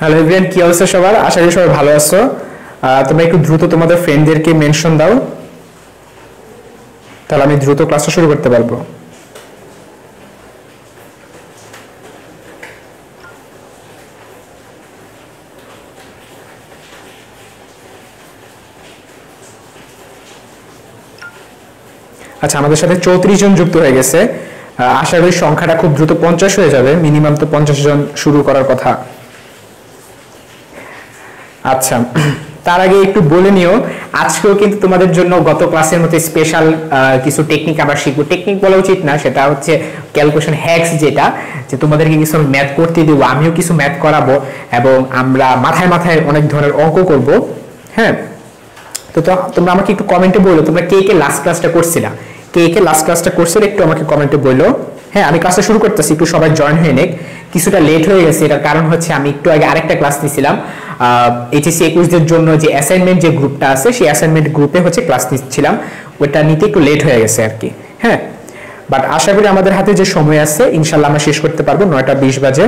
Hello everyone, কি অবস্থা সবার? আশা করি সবাই ভালো আছো। তোমরা একটু দ্রুত তোমাদের ফ্রেন্ডদেরকে মেনশন দাও, তাহলে আমি দ্রুত ক্লাসটা শুরু করতে পারবো। আচ্ছা, আমাদের সাথে 34 জন যুক্ত হয়ে গেছে। আশা করি সংখ্যাটা খুব দ্রুত 50 হয়ে যাবে। মিনিমাম তো 50 জন শুরু করার কথা। আচ্ছা, তার আগে একটু বলে নিও, আজকেও কিন্তু তোমাদের জন্য গত ক্লাসের মতো স্পেশাল কিছু টেকনিক আবার শিখবো। টেকনিক বলা উচিত না, সেটা হচ্ছে ক্যালকুলেশন হ্যাক্স, যেটা যে তোমাদেরকে কিছু ম্যাথ করতে দেবো, আমিও কিছু ম্যাথ করাবো এবং আমরা মাথায় মাথায় অনেক ধরনের অঙ্ক করব। হ্যাঁ, তো তোমরা আমাকে একটু কমেন্টে বলো তোমরা কে কে লাস্ট ক্লাসটা করছিলা, কে কে লাস্ট ক্লাসটা করছিলে একটু আমাকে কমেন্টে বলো। হ্যাঁ, আমি ক্লাসটা শুরু করতেছি, একটু সবাই জয়েন হয়ে নেক। কিছুটা লেট হয়ে গেছে, এটার কারণ হচ্ছে আমি একটু আগে আরেকটা ক্লাস নিয়েছিলাম এইচএসসি 21 জন্য যে অ্যাসাইনমেন্ট যে গ্রুপটা আছে, সেই অ্যাসাইনমেন্ট গ্রুপে হচ্ছে ক্লাস নিচ্ছিলাম, ওটা নিতে একটু লেট হয়ে গেছে আর কি। হ্যাঁ, বাট আশা করি আমাদের হাতে যে সময় আছে ইনশাল্লাহ আমরা শেষ করতে পারবো। 9টা 20 বাজে।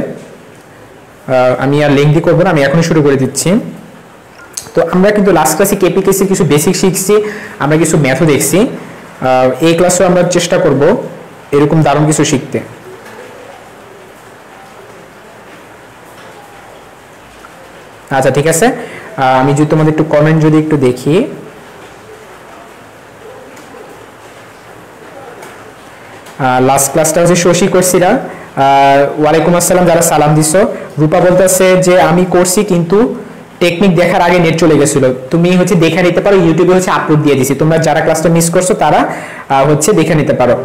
আমি আর লেংদি করবো না, আমি এখনই শুরু করে দিচ্ছি। তো আমরা কিন্তু লাস্ট ক্লাসে কেপিকেসির কিছু বেসিক শিখছি, আমরা কিছু ম্যাথও দেখছি। এই ক্লাসেও আমরা চেষ্টা করব এরকম দারুণ কিছু শিখতে। আচ্ছা ঠিক আছে, আমি যদি তোমাদের একটু কমেন্ট যদি একটু দেখি। লাস্ট ক্লাসটা হচ্ছে শশী করছিলা। ওয়ালাইকুম আসসালাম, যারা সালাম দিছো। রূপা বলতেছে যে আমি করছি কিন্তু টেকনিক দেখার আগে নেট চলে গেছিল। তুমি হচ্ছে দেখে নিতে পারো, ইউটিউবে হচ্ছে আপলোড দিয়ে দিছি, তোমরা যারা ক্লাসটা মিস করছো তারা হচ্ছে দেখে নিতে পারো।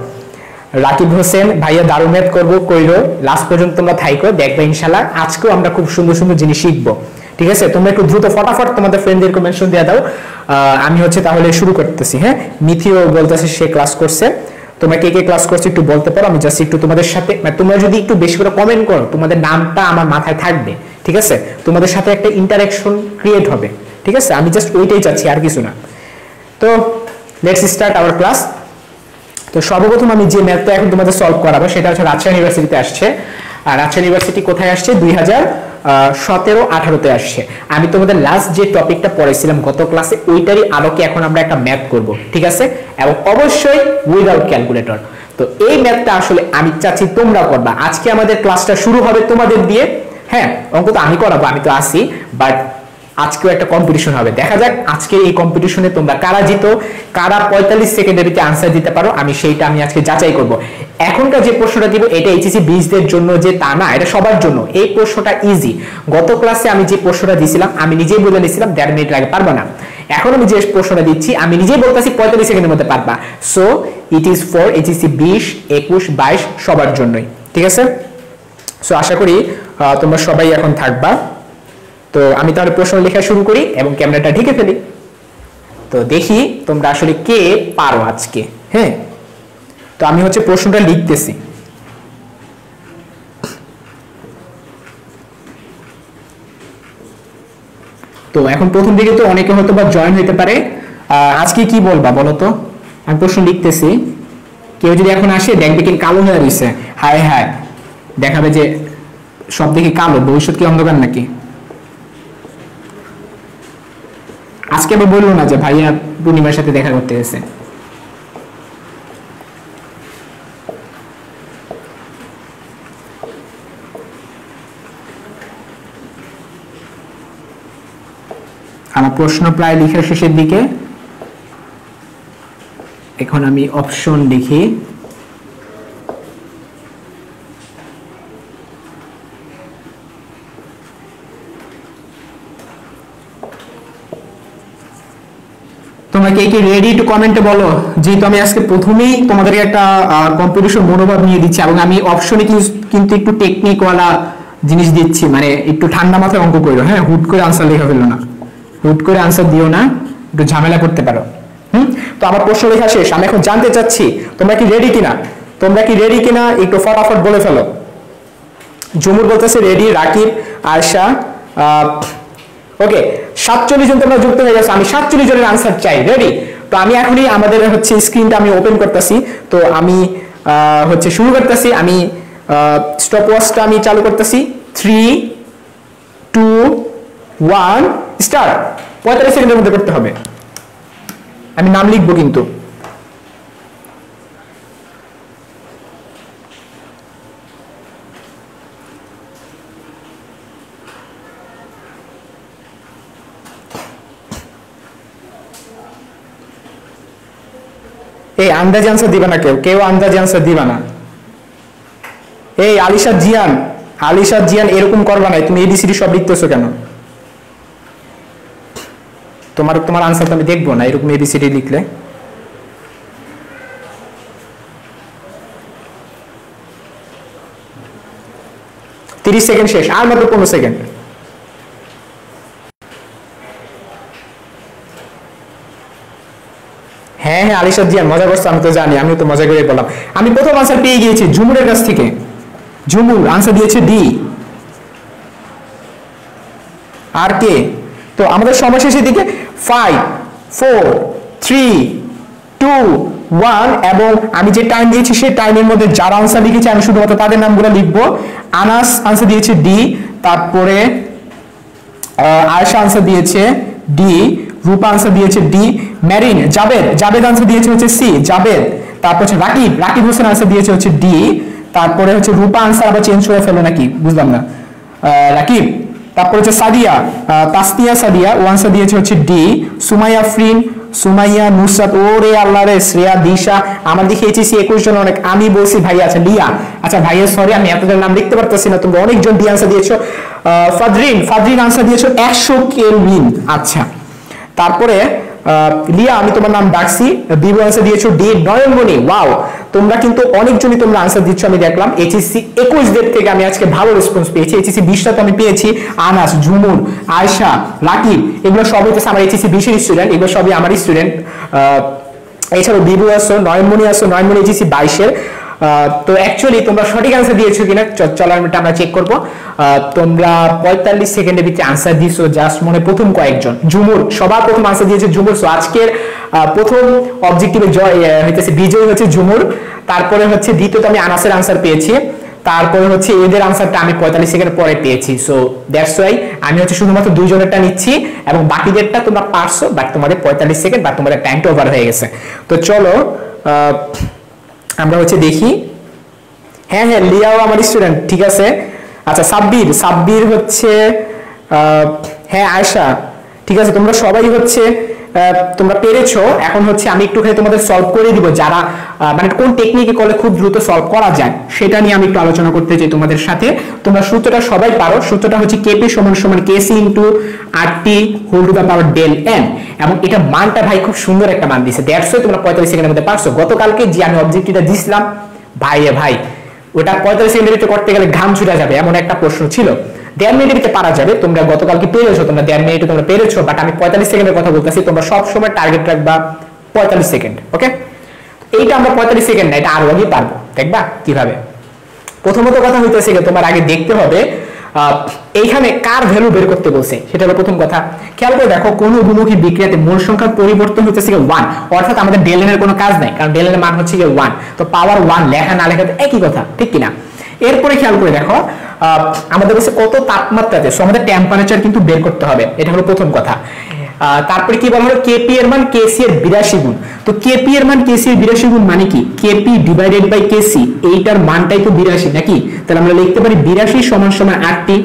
রাকিব হোসেন ভাইয়া দারুণ ম্যাথ করবো, কইরো লাস্ট পর্যন্ত তোমরা থাইকো, দেখবে ইনশাল্লাহ আজকেও আমরা খুব সুন্দর সুন্দর জিনিস শিখবো। ঠিক আছে, তোমরা একটু দ্রুত ফটাফট তোমাদের ফ্রেন্ডদেরকে মেনশন দিয়ে দাও। আমি হচ্ছে তাহলে শুরু করতেছি। হ্যাঁ, মিথিও বলতেছে সে ক্লাস করছে। তোমরা কে কে ক্লাস করছো একটু বলতে পারো, আমি জাস্ট একটু তোমাদের সাথে, তোমরা যদি একটু বেশি করে কমেন্ট করো তোমাদের নামটা আমার মাথায় থাকবে। ঠিক আছে, তোমাদের সাথে একটা ইন্টারাকশন ক্রিয়েট হবে। ঠিক আছে, আমি জাস্ট ওইটাই চাচ্ছি, আর কিছু না। তো লেটস স্টার্ট আওয়ার ক্লাস। তো সর্বপ্রথম আমি যে ম্যাথটা এখন তোমাদের সলভ করাবো সেটা হচ্ছে রাজশাহী ইউনিভার্সিটিতে আসছে। আর রাজশাহী ইউনিভার্সিটি কোথায় আসছে? 2017-18-তে আসছে। আমি তোমাদের লাস্ট যে টপিকটা পড়েছিলাম গত ক্লাসে, ওইটারই আলোকে এখন আমরা একটা ম্যাথ করব। ঠিক আছে, এবং অবশ্যই উইদাউট ক্যালকুলেটর। তো এই ম্যাথটা আসলে আমি চাচ্ছি তোমরা করবা। আজকে আমাদের ক্লাসটা শুরু হবে তোমাদের দিয়ে। হ্যাঁ, অঙ্ক তো আমি করাবো, আমি তো আসি, বাট আজকেও একটা কম্পিটিশন হবে। দেখা যাক আজকে এই কম্পিটিশনে তোমরা কারা জিতো, কারা 45 সেকেন্ডের ভিতরে আনসার দিতে পারো, আমি আজকে যাচাই করব। এখনকার যে প্রশ্নটা দিব এটা এইচএসসি 20দের জন্য যে তা না, এটা সবার জন্য। এই প্রশ্নটা ইজি। গত ক্লাসে আমি যে প্রশ্নটা দিয়েছিলাম আমি নিজেই বলে নিয়েছিলাম 1.5 মিনিট আগে পারবা না। এখন আমি যে প্রশ্নটা দিচ্ছি আমি নিজেই বলতেছি 45 সেকেন্ডের মধ্যে পারবা। So it is for HSC 20, 21, 22 সবার জন্যই। ঠিক আছে, সো আশা করি তোমরা সবাই এখন থাকবা। তো আমি তাহলে প্রশ্ন লেখা শুরু করি এবং ক্যামেরাটা ঢেকে ফেলি। তো দেখি তোমরা আসলে কে পারো আজকে। হ্যাঁ, তো আমি হচ্ছে প্রশ্নটা লিখতেছি। তো এখন প্রথম দিকে তো অনেকে হয়তো বা জয়েন হইতে পারে। আজকে কি বলবা বলো তো? আমি প্রশ্ন লিখতেছি, কেউ যদি এখন আসে দেখবে কি কালো হয়ে রয়েছে, হায় হায় দেখাবে যে সব দেখি কালো, ভবিষ্যৎ কি অন্ধকার নাকি? আজকে আবার বললো না যে ভাইয়া পূর্ণিমার সাথে দেখা করতে গেছে। আমার প্রশ্ন প্রায় লেখার শেষের দিকে, এখন আমি অপশন লিখি। তোমরা কে কি রেডি টু কমেন্টে বলো, যেহেতু আমি আজকে প্রথমেই তোমাদেরকে একটা কম্পিটিশন মনোভাব নিয়ে দিচ্ছি এবং আমি অপশনে কিন্তু একটু টেকনিকওয়ালা জিনিস দিচ্ছি, মানে একটু ঠান্ডা মাথায় অঙ্ক করো। হ্যাঁ, হুট করে আনসার লেখা ফেলো না, হুট করে আনসার দিও না, একটু ঝামেলা করতে পারো। তো আমার প্রশ্ন লেখা শেষ। আমি এখন জানতে চাচ্ছি তোমরা কি রেডি কিনা, একটু ফটাফট বলে ফেলো। জমুর বলতেছে রেডি, রাকিব, আয়শা, ওকে 47 জন তোমরা যুক্ত হয়ে গেছো। আমি 47 জনের আনসার চাই। রেডি? তো আমি এখনই আমাদের হচ্ছে স্ক্রিনটা আমি ওপেন করতেছি। তো আমি হচ্ছে শুরু করতেছি। আমি স্টপ ওয়াচটা আমি চালু করতেছি। 3, 2 2 1 স্টার্ট। 45 সেকেন্ডের মধ্যে করতে হবে। আমি নাম লিখবো কিন্তু। এই আন্দাজে আনসার দিবা না, কেউ আন্দাজে আনসার দিবা না। এই আলিশা জিয়ান এরকম করবা না, তুমি এবিসিডি সব লিখতেছো কেন? তোমার আনসার তো আমি দেখবো না এরকম এবিসিডি লিখলে। তিরিশ সেকেন্ড শেষ, আর মাত্র 15 সেকেন্ড। হ্যাঁ আলিশা জিয়ান মজা করছো, আমি তো জানি, আমি তো মজা করে বললাম। আমি প্রথম আনসার পেয়ে গিয়েছি ঝুমুরের কাছ থেকে। ঝুমুর আনসার দিয়েছে ডি। আর কে? তো আমাদের সময় শেষের দিকে 5 4 3 2 1 এবং আমি যে টাইম দিয়েছি সেই টাইমের মধ্যে যারা আনসার লিখেছে আমি শুধুমাত্র তাদের নামগুলো লিখবো। আনাস আনসার দিয়েছে ডি, তারপরে আয়েশা আনসার দিয়েছে ডি, রূপা আনসার দিয়েছে ডি, মেরিন, জাবেদ আনসার দিয়েছে হচ্ছে সি জাবেদ, তারপর হচ্ছে রাকিব হোসেন আনসার দিয়েছে হচ্ছে ডি, তারপরে হচ্ছে রূপা আনসার আবার চেঞ্জ করে ফেলো নাকি বুঝলাম না, রাকিব, তারপর হচ্ছে সাদিয়া তাসনিয়া সাদিয়া ও আনসার দিয়েছে হচ্ছে ডি, সুমাইয়া ফ্রিন, সুমাইয়া নুসরাত, ওরে আল্লাহ রে, শ্রেয়া, দিশা, আমার দিকে এইচএসসি 21 জন অনেক, আমি বলছি ভাই আচ্ছা লিয়া, আচ্ছা ভাইয়া সরি আমি আপনাদের নাম লিখতে পারতেছি না, তোমরা অনেকজন ডি আনসার দিয়েছো। ফাদরিন আনসার দিয়েছো 100 কেলভিন, আচ্ছা। তারপরে লিয়া আমি তোমার নাম ডাকছি, বিবু আনসার দিয়েছো ডি, নয়নমণি, ওয়াও তোমরা কিন্তু অনেকজনই তোমরা আনসার দিচ্ছ আমি দেখলাম। এইচএসসি 21 দের থেকে আমি আজকে ভালো রেসপন্স পেয়েছি। এইচএসসি 20টা তো আমি পেয়েছি, আনাস, ঝুমুর, আয়েশা, রাকিব, এগুলো সব হচ্ছে আমার এইচএসসি 20 এর স্টুডেন্ট, এগুলো সবই আমার স্টুডেন্ট। এছাড়াও বিবু আসো, নয়নমণি এইচএসসি 22 এর। তো অ্যাকচুয়ালি তোমরা সঠিক আনসার দিয়েছো কিনা চলো আমরা চেক করবো। তোমরা 45 সেকেন্ডের ভিতরে আনসার দিয়েছো জাস্ট মনে প্রথম কয়েকজন। ঝুমুর সবার প্রথম আনসার দিয়েছে ঝুমুর, সো আজকের প্রথম অবজেক্টিভে জয় হইতেছে বিজয় হচ্ছে ঝুমুর। তারপরে হচ্ছে দ্বিতীয়ত আমি আনাসের আনসার পেয়েছি, তারপরে হচ্ছে এদের আনসারটা আমি 45 সেকেন্ড পরে পেয়েছি। সো দ্যাটস ওয়াই আমি হচ্ছে শুধুমাত্র দুইজনেরটা নিচ্ছি এবং বাকিদেরটা তোমরা পারছো, বাট তোমাদের 45 সেকেন্ড বা তোমাদের টাইমটা ওভার হয়ে গেছে। তো চলো আমরা হচ্ছে দেখি। হ্যাঁ লিয়াও আমার স্টুডেন্ট, ঠিক আছে। আচ্ছা সাব্বির হচ্ছে, হ্যাঁ আয়েশা, ঠিক আছে। তোমরা সবাই হচ্ছে তোমরা পেরেছো। এখন হচ্ছে আমি একটুখানি তোমাদের সলভ করে দিব, যারা মানে কোন টেকনিকে করলে খুব দ্রুত সলভ করা যায় সেটা নিয়ে আমি একটু আলোচনা করতে চাই তোমাদের সাথে। তোমরা সূত্রটা সবাই পারো, সূত্রটা হচ্ছে কেপি সমান KC into RT whole to the power del n, এবং এটা মানটা ভাই খুব সুন্দর একটা মান দিছে, দ্যাটস ওয়াই তোমরা 45 সেকেন্ডের মধ্যে পারছো। গতকালকে যে আমি অবজেক্টিভটা দিছিলাম ভাই ওটা 45 সেকেন্ডের ভিতরে করতে গেলে ঘাম ছুটে যাবে এমন একটা প্রশ্ন ছিল। 1.5 মিনিটের ভিতরে পারা যাবে, তোমরা গতকালকে পেরেছো, তোমরা 1.5 মিনিটে তোমরা পেরেছো, বাট আমি 45 সেকেন্ডের কথা বলতেছি। তোমরা সব সময় টার্গেট রাখবা 45 সেকেন্ড, ওকে। এইটা আমরা 45 সেকেন্ড না, এটা আরো আগে পারবো, দেখবা কিভাবে। প্রথমত কথা হইতেছে তোমার আগে দেখতে হবে এইখানে কার ভ্যালু বের করতে বলছে, সেটা হলো প্রথম কথা। খেয়াল করে দেখো, কোন বহুমুখী বিক্রিয়াতে মোল সংখ্যার পরিবর্তন হচ্ছে 1, অর্থাৎ আমাদের ডেল এর কোনো কাজ নাই, কারণ ডেল এর মান হচ্ছে 1। তো পাওয়ার 1 লেখা না লেখা একই কথা, ঠিক কিনা? এরপরে খেয়াল করে দেখো আমাদের কাছে কত তাপমাত্রাতে, সো আমাদের টেম্পারেচার কিন্তু বের করতে হবে, এটা হলো প্রথম কথা। তারপরে কি বলা হলো, কেপি এর মান কেসি এর 82 গুণ। তো কেপি এর মান কেসি এর 82 গুণ মানে কি, কেপি ডিভাইডেড বাই কেসি, এইটার মানটাই তো 82 নাকি? তাহলে আমরা লিখতে পারি 82 সমান 8টি,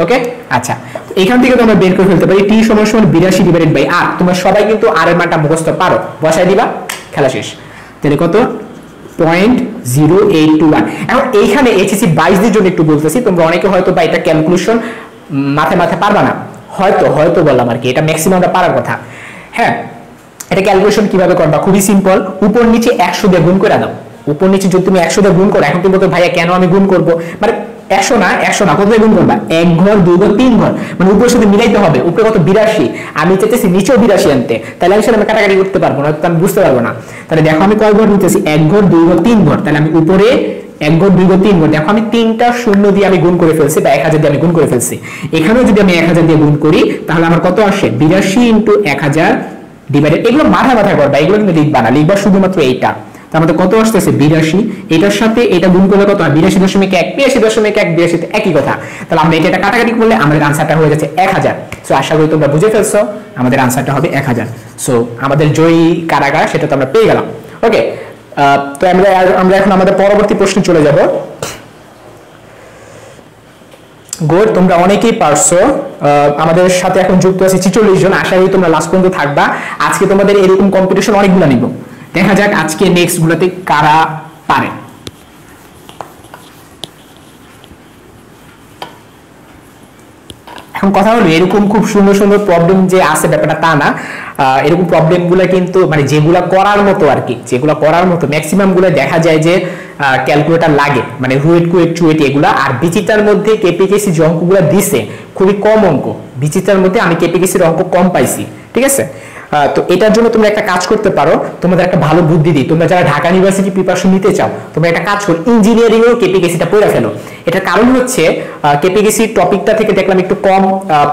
ওকে। আচ্ছা এখান থেকে তোমরা বের করে ফেলতে পারি টি সমান 82 ডিভাইডেড বাই আর। তোমরা সবাই কিন্তু আর এর মানটা মুখস্থ পারো, বসাই দিবা, খেলা শেষ। তাহলে কত? 0.0821। এখন এইখানে এইচএসসি 22 দের জন্য একটু বলতেছি, তোমরা অনেকে হয়তো বা এটা ক্যালকুলেশন মাথায় পারবা না, হয়তো বললাম আর কি, এটা ম্যাক্সিমামটা পারার কথা। হ্যাঁ এটা ক্যালকুলেশন কিভাবে করবা, খুবই সিম্পল। উপর নিচে 100 দিয়ে গুণ করে দাও। উপর নিচে যদি তুমি 100 দিয়ে গুণ করো, এখন তুমি বলতে ভাইয়া কেন আমি গুণ করব, মানে 100 না কত দিয়ে গুণ করবা? 1 ঘর 2 ঘর 3 ঘর, মানে উপরের সাথে মিলাইতে হবে। উপরে কত? 82, আমি চাইতেছি নিচেও 82 আনতে, তাহলে আমি সেটা কাটাকাটি করতে পারবো না, তো আমি বুঝতে পারবো না। তাহলে দেখো আমি কয় ঘর নিতেছি, 1 ঘর 2 ঘর 3 ঘর, তাহলে আমি উপরে 1 ঘর 2 ঘর 3 ঘর, দেখো আমি 3টা শূন্য দিয়ে আমি গুণ করে ফেলছি, বা 1000 দিয়ে আমি গুণ করে ফেলছি। এখানেও যদি আমি 1000 দিয়ে গুণ করি তাহলে আমার কত আসে? 82 × 1000 ডিভাইডেড, এগুলো মাথা করবা, এগুলো কিন্তু লিখবা না, লিখবা শুধুমাত্র এইটা। তার মধ্যে কত আসতেছে 82, এটার সাথে এটা গুণ করলে কত হয় 82.1, 82.1 82 তে একই কথা। তাহলে আমরা এটা কাটাকাটি করলে আমাদের আনসারটা হয়ে যাচ্ছে 1000। সো আশা করি তোমরা বুঝে ফেলছো, আমাদের আনসারটা হবে 1000। সো আমাদের জয়ী কারা সেটা তো আমরা পেয়ে গেলাম। ওকে, তো আমরা এখন আমাদের পরবর্তী প্রশ্নে চলে যাব। গুড, তোমরা অনেকেই পারছো। আমাদের সাথে এখন যুক্ত আছে 46 জন। আশা করি তোমরা লাস্ট পর্যন্ত থাকবা। আজকে তোমাদের এরকম কম্পিটিশন অনেকগুলো নিব, দেখা যাক আজকে নেক্সট গুলোতে কারা পারে। এখন কথা হলো এরকম খুব সুন্দর সুন্দর প্রবলেম যে আছে ব্যাপারটা তা না। এরকম প্রবলেম গুলো কিন্তু মানে যেগুলো করার মতো আর কি, যেগুলো করার মতো ম্যাক্সিমাম গুলো দেখা যায় যে ক্যালকুলেটর লাগে, মানে রুয়েট কুয়েট চুয়েট এগুলা। আর বিচিত্রার মধ্যে কেপিকেসি যে অঙ্কগুলো দিছে খুবই কম অঙ্ক, বিচিত্রার মধ্যে আমি কেপিকেসির অঙ্ক কম পাইছি, ঠিক আছে। তো এটার জন্য তোমরা একটা কাজ করতে পারো, তোমাদের একটা ভালো বুদ্ধি দিই। তোমরা যারা ঢাকা ইউনিভার্সিটি প্রিপারেশন নিতে চাও, তোমরা একটা কাজ করো, ইঞ্জিনিয়ারিং এও কেপিকেসিটা পড়ে ফেলো। এটার কারণ হচ্ছে কেপিকেসি টপিকটা থেকে দেখলাম একটু কম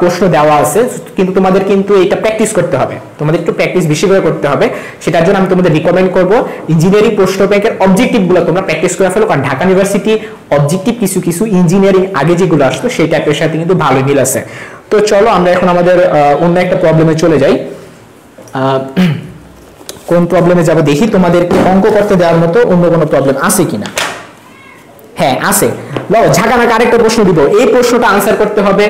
প্রশ্ন দেওয়া আছে, কিন্তু তোমাদের কিন্তু এটা প্র্যাকটিস করতে হবে, তোমাদের একটু প্র্যাকটিস বেশি করে করতে হবে। সেটার জন্য আমি তোমাদের রিকমেন্ড করবো ইঞ্জিনিয়ারিং প্রশ্ন ব্যাংকের অবজেক্টিভ গুলো তোমরা প্র্যাকটিস করে ফেলো, কারণ ঢাকা ইউনিভার্সিটি অবজেক্টিভ কিছু কিছু ইঞ্জিনিয়ারিং আগে যেগুলো আসতো সেই টাইপের সাথে কিন্তু ভালো মিল আছে। তো চলো আমরা এখন আমাদের অন্য একটা প্রবলেমে চলে যাই। কোন প্রবলেমে যাব দেখি, তোমাদেরকে অঙ্ক করতে দেওয়ার মতো অন্য কোনো প্রবলেম আছে কিনা। হ্যাঁ আছে, লও ঝাঁকানাকা আরেকটা প্রশ্ন দিব। এই প্রশ্নটা আনসার করতে হবে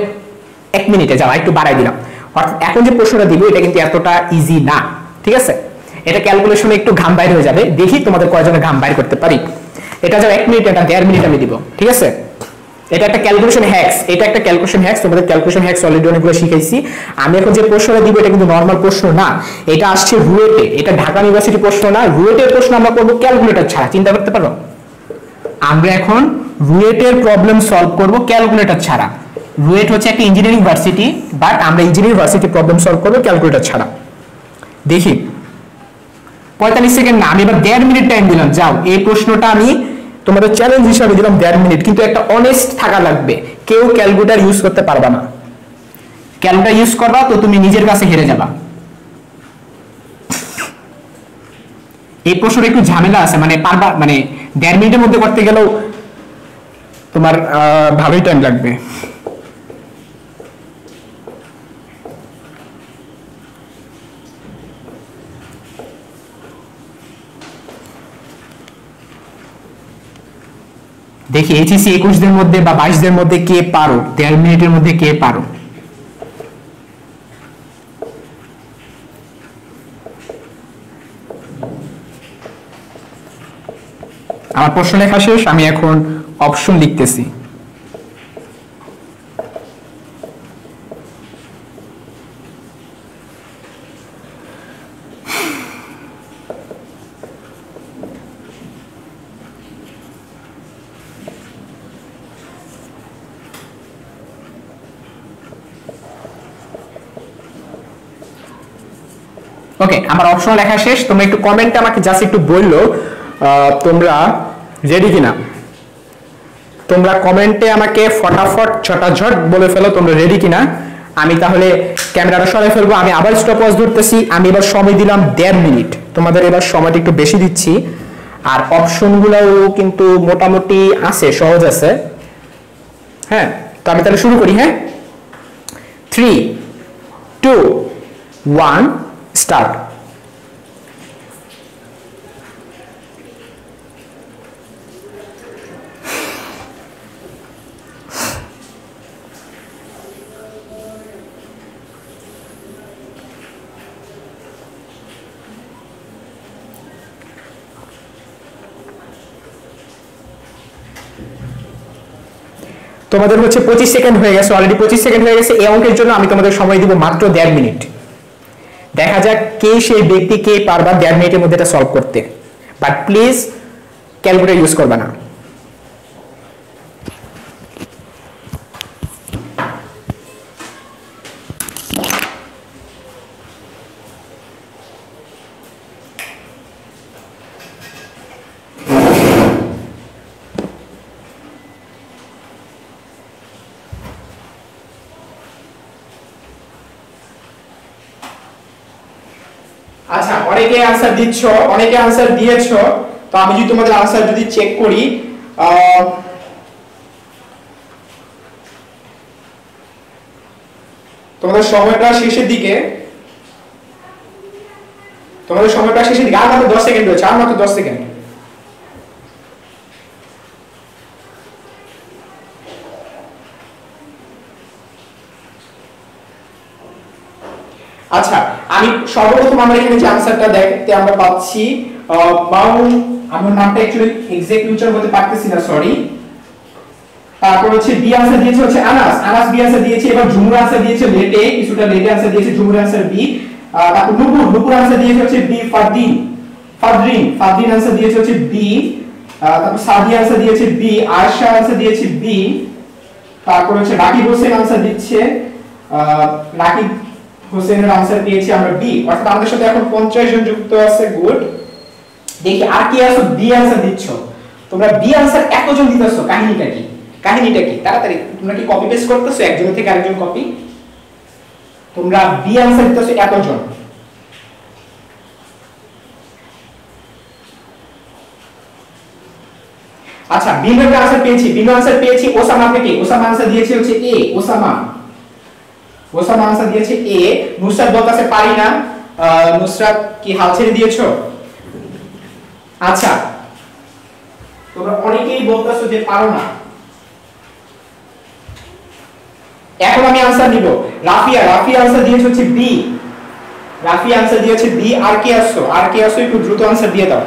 1 মিনিটে, যাও একটু বাড়াই দিলাম। অর্থাৎ এখন যে প্রশ্নটা দিব এটা কিন্তু এতটা ইজি না, ঠিক আছে। এটা ক্যালকুলেশনে একটু ঘাম বাইর হয়ে যাবে, দেখি তোমাদের কয়জনে ঘাম বাইর করতে পারি। এটা যাও 1 মিনিট, এটা 1.5 মিনিট আমি দিব, ঠিক আছে। এটা একটা ক্যালকুলেশন হ্যাক্স, এটা একটা ক্যালকুলেশন হ্যাক্স। তোমাদের ক্যালকুলেশন হ্যাক্স অলরেডি অনেকগুলো শিখাইছি। আমি এখন যে প্রশ্নটা দিব এটা কিন্তু নরমাল প্রশ্ন না, এটা আসছে রুয়েটে, এটা ঢাকা ইউনিভার্সিটি প্রশ্ন না। রুয়েটের প্রশ্ন আমরা করব ক্যালকুলেটর ছাড়া, চিন্তা করতে পারো। আমরা এখন রুয়েটের প্রবলেম সলভ করব ক্যালকুলেটর ছাড়া। রুয়েট হচ্ছে একটা ইঞ্জিনিয়ারিং ভার্সিটি, বাট আমরা ইঞ্জিনিয়ারিং ভার্সিটি প্রবলেম সলভ করব ক্যালকুলেটর ছাড়া। দেখি 45 সেকেন্ড না, আমি এবার 1.5 মিনিট টাইম দিলাম। যাও, এই প্রশ্নটা আমি তোমাদের চ্যালেঞ্জ হিসাবে দিলাম 1.5 মিনিট, কিন্তু একটা অনেস্ট থাকা লাগবে। কেউ ক্যালকুলেটর ইউজ করতে পারবা না, ক্যালকুলেটর ইউজ করবা তো তুমি নিজের কাছে হেরে যাবা। এই প্রশ্নটা একটু ঝামেলা আছে, মানে পারবা, মানে 1.5 মিনিটের মধ্যে করতে গেলেও তোমার ভালোই টাইম লাগবে। দেখি এইচএসসি 21 দের মধ্যে বা 22 দের মধ্যে কে পারো, 1.5 মিনিটের মধ্যে কে পারো। আমার প্রশ্ন লেখা শেষ, আমি এখন অপশন লিখতেছি। ওকে, আমার অপশন লেখা শেষ। তোমরা একটু কমেন্টে আমাকে জাস্ট একটু বললো তোমরা রেডি কিনা। তোমরা কমেন্টে আমাকে ফটাফট ছটাঝট বলে ফেলো তোমরা রেডি কিনা। আমি তাহলে ক্যামেরাটা সরাই ফেলবো। আমি আবার স্টপওয়াচ ধরতেছি। আমি এবার সময় দিলাম 1.5 মিনিট, তোমাদের এবার সময়টা একটু বেশি দিচ্ছি। আর অপশনগুলোও কিন্তু মোটামুটি আছে, সহজ আছে। হ্যাঁ, তো আমি তাহলে শুরু করি। হ্যাঁ, 3 2 1 স্টার্ট। তোমাদের হচ্ছে 25 সেকেন্ড হয়ে গেছে, অলরেডি 25 সেকেন্ড হয়ে গেছে। এই অঙ্কের জন্য আমি তোমাদের সময় দিব মাত্র 1.5 মিনিট। দেখা যাক কে সেই ব্যক্তি, কে পারবা 1.5 মিনিটের মধ্যে এটা সলভ করতে। বাট প্লিজ ক্যালকুলেটর ইউজ করবা না। আচ্ছা, অনেকে আনসার দিচ্ছ, অনেকে আনসার দিয়েছো। তো আমি যদি তোমাদের আনসার যদি চেক করি, তোমাদের সময়টা শেষের দিকে, আর মাত্র 10 সেকেন্ড রয়েছে, আর মাত্র 10 সেকেন্ড। আচ্ছা, আমি সর্বপ্রথম আমরা এখানে যে আনসারটা দেখতে আমরা পাচ্ছি, আমার নামটা অ্যাকচুয়ালি এক্সাক্ট উচ্চারণ করতে পারতেছি না, সরি। তারপর হচ্ছে বি আনসার দিয়েছে হচ্ছে আনাস বি আনসার দিয়েছে। এবার ঝুমুর আনসার দিয়েছে লেটে, কিছুটা লেটে আনসার দিয়েছে, ঝুমুর আনসার বি। তারপর নুপুর আনসার দিয়েছে হচ্ছে বি। ফারদিন আনসার দিয়েছে হচ্ছে বি। তারপর সাদি আনসার দিয়েছে বি। আয়েশা আনসার দিয়েছে বি। তারপর হচ্ছে রাকিব হোসেন আনসার দিচ্ছে, রাকিব হোসেনের আনসার পেয়েছি আমরা বি। অর্থাৎ আমাদের সাথে এখন 50 জন যুক্ত আছে, গুড। দেখি আর কি আছে, বি আনসার দিচ্ছ তোমরা। বি আনসার এতজন দিতেছো, কাহিনীটা কি? তাড়াতাড়ি তোমরা কি কপি পেস্ট করতেছো একজন থেকে আরেকজন কপি? তোমরা বি আনসার দিতেছো এতজন। আচ্ছা, বিনু আনসার পেয়েছি ওসামা থেকে। ওসামা আনসার দিয়েছে হচ্ছে এ। ওসামা আনসার দিয়েছে এ। নুসরাত বলতেছে পারি না। নুসরাত কি হাল ছেড়ে দিয়েছো? আচ্ছা, তোমরা অনেকেই বলতেছো যে পারো না। এখন আমি আনসার নিব। রাফিয়া আনসার দিয়েছে হচ্ছে বি। আর কে আসছো? একটু দ্রুত আনসার দিয়ে দাও।